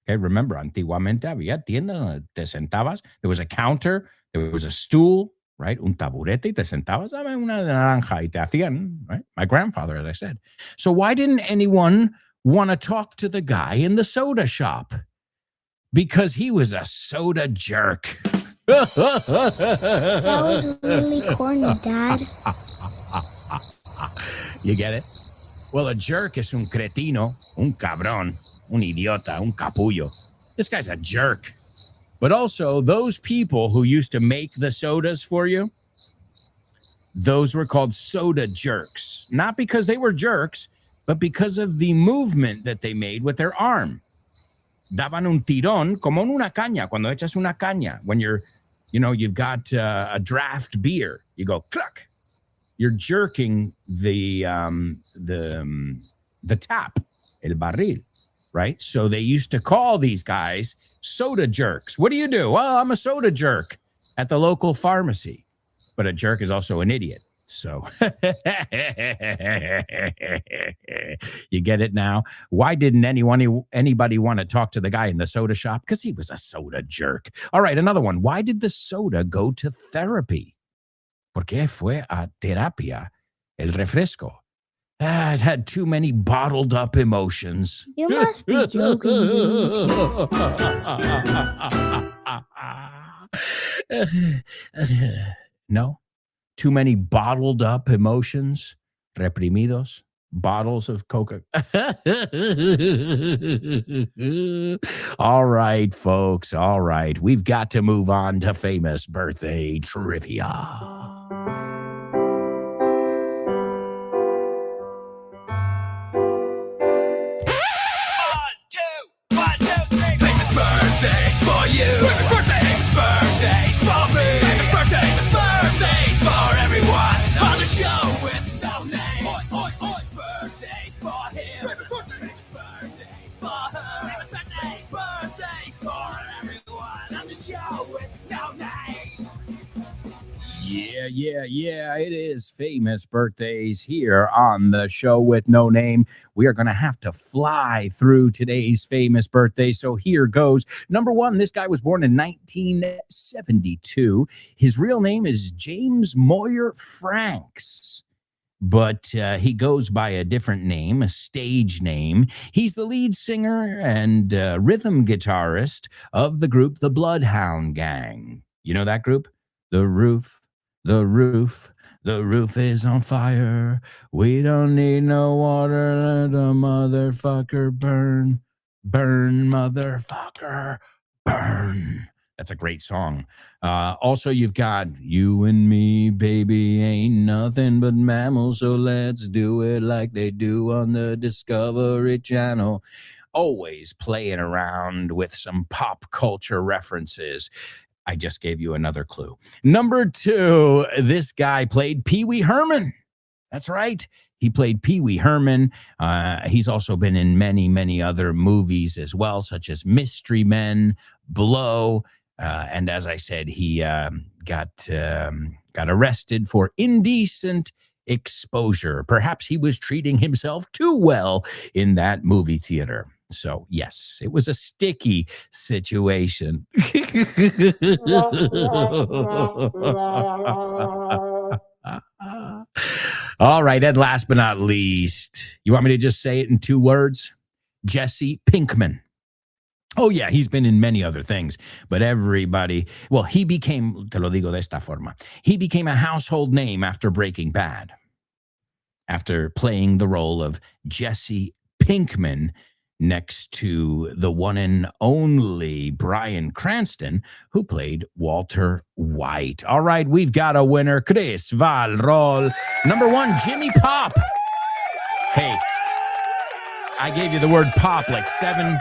Okay, remember, antiguamente había tienda donde te sentabas. There was a counter. There was a stool. Right? Un taburete y te sentabas, dame una naranja y te hacían, right? My grandfather, as I said. So why didn't anyone want to talk to the guy in the soda shop? Because he was a soda jerk. That was really corny, Dad. You get it? Well, a jerk is un cretino, un cabrón, un idiota, un capullo. This guy's a jerk. But also, those people who used to make the sodas for you, those were called soda jerks. Not because they were jerks, but because of the movement that they made with their arm. Daban un tirón como en una caña, cuando echas una caña. When you've got a draft beer, you go, cluck. You're jerking the tap, el barril. Right? So they used to call these guys soda jerks. What do you do? Well, I'm a soda jerk at the local pharmacy. But a jerk is also an idiot. So you get it now? Why didn't anybody want to talk to the guy in the soda shop? Because he was a soda jerk. All right, another one. Why did the soda go to therapy? ¿Por qué fue a terapia el refresco? It had too many bottled up emotions. You must be joking, dude. No? Too many bottled up emotions? Reprimidos? Bottles of Coca. All right, folks. All right. We've got to move on to famous birthday trivia. Yeah, it is famous birthdays here on the show with no name. We are going to have to fly through today's famous birthdays. So here goes. Number one, this guy was born in 1972. His real name is James Moyer Franks, but he goes by a different name, a stage name. He's the lead singer and rhythm guitarist of the group The Bloodhound Gang. You know that group? The roof is on fire. We don't need no water. Let the motherfucker burn. Burn, motherfucker, burn. That's a great song. Also, you've got You and Me, Baby, Ain't Nothing But Mammals, so let's do it like they do on the Discovery Channel. Always playing around with some pop culture references. I just gave you another clue. Number 2, this guy played Pee Wee Herman. That's right. He played Pee Wee Herman. He's also been in many, many other movies as well, such as Mystery Men, Blow. And as I said, he got arrested for indecent exposure. Perhaps he was treating himself too well in that movie theater. So, yes, it was a sticky situation. All right, and last but not least, you want me to just say it in 2 words? Jesse Pinkman. Oh, yeah, he's been in many other things, but everybody, well, he became, te lo digo de esta forma, he became a household name after Breaking Bad, after playing the role of Jesse Pinkman next to the one and only Bryan Cranston, who played Walter White. All right, we've got a winner. Chris Valrol. Number 1, Jimmy Pop. Hey, I gave you the word pop like 7,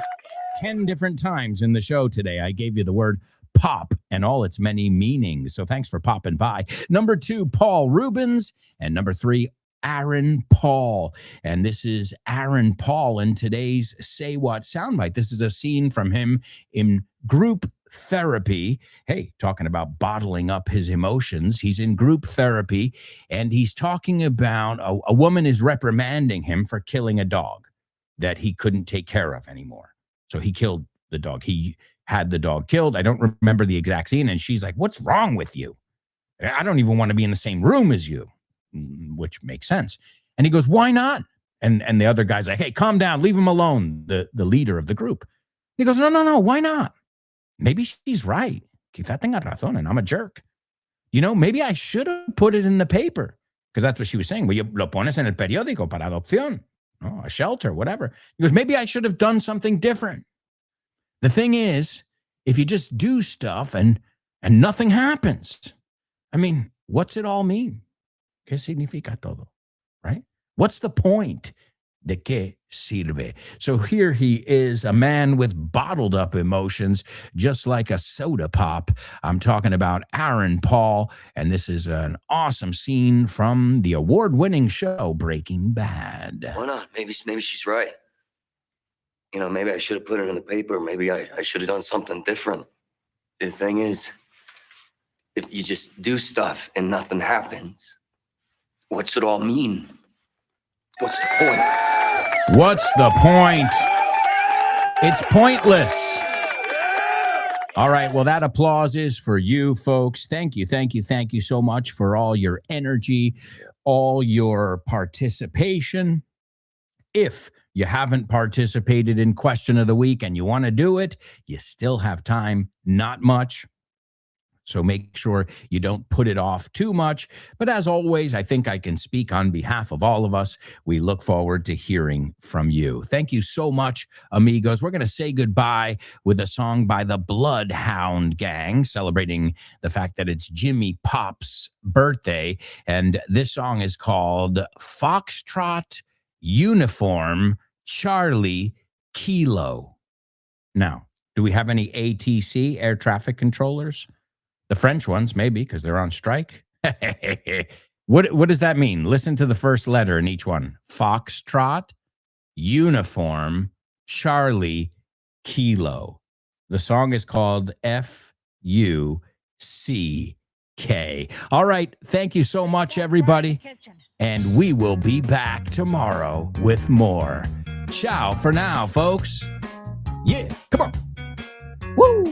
10 different times in the show today. I gave you the word pop and all its many meanings. So thanks for popping by. Number 2, Paul Rubens. And number 3, Aaron Paul. And this is Aaron Paul in today's Say What soundbite. This is a scene from him in group therapy. Hey, talking about bottling up his emotions. He's in group therapy and he's talking about a woman is reprimanding him for killing a dog that he couldn't take care of anymore. So he killed the dog. He had the dog killed. I don't remember the exact scene. And she's like, "What's wrong with you? I don't even want to be in the same room as you," which makes sense. And he goes, "Why not?" And the other guy's like, "Hey, calm down. Leave him alone," the leader of the group. He goes, No. Why not? Maybe she's right. Quizá tenga razón and I'm a jerk. You know, maybe I should have put it in the paper. Because that's what she was saying. Well, lo pones en el periódico para adopción. Oh, a shelter, whatever. He goes, maybe I should have done something different. The thing is, if you just do stuff and nothing happens, I mean, what's it all mean? ¿Qué significa todo? Right? What's the point? ¿De qué sirve? So here he is, a man with bottled up emotions, just like a soda pop. I'm talking about Aaron Paul, and this is an awesome scene from the award-winning show Breaking Bad. Why not? Maybe she's right. You know, maybe I should have put it in the paper. Maybe I should have done something different. The thing is, if you just do stuff and nothing happens, what's it all mean? What's the point? What's the point? It's pointless. All right, well, that applause is for you, folks. Thank you so much for all your energy, all your participation. If you haven't participated in Question of the Week and you want to do it, you still have time, not much. So make sure you don't put it off too much. But as always, I think I can speak on behalf of all of us. We look forward to hearing from you. Thank you so much, amigos. We're going to say goodbye with a song by the Bloodhound Gang, celebrating the fact that it's Jimmy Pop's birthday. And this song is called Foxtrot Uniform Charlie Kilo. Now, do we have any ATC, air traffic controllers? The French ones, maybe, because they're on strike. What does that mean? Listen to the first letter in each one. Foxtrot, Uniform, Charlie, Kilo. The song is called F-U-C-K. All right. Thank you so much, everybody. And we will be back tomorrow with more. Ciao for now, folks. Yeah, come on.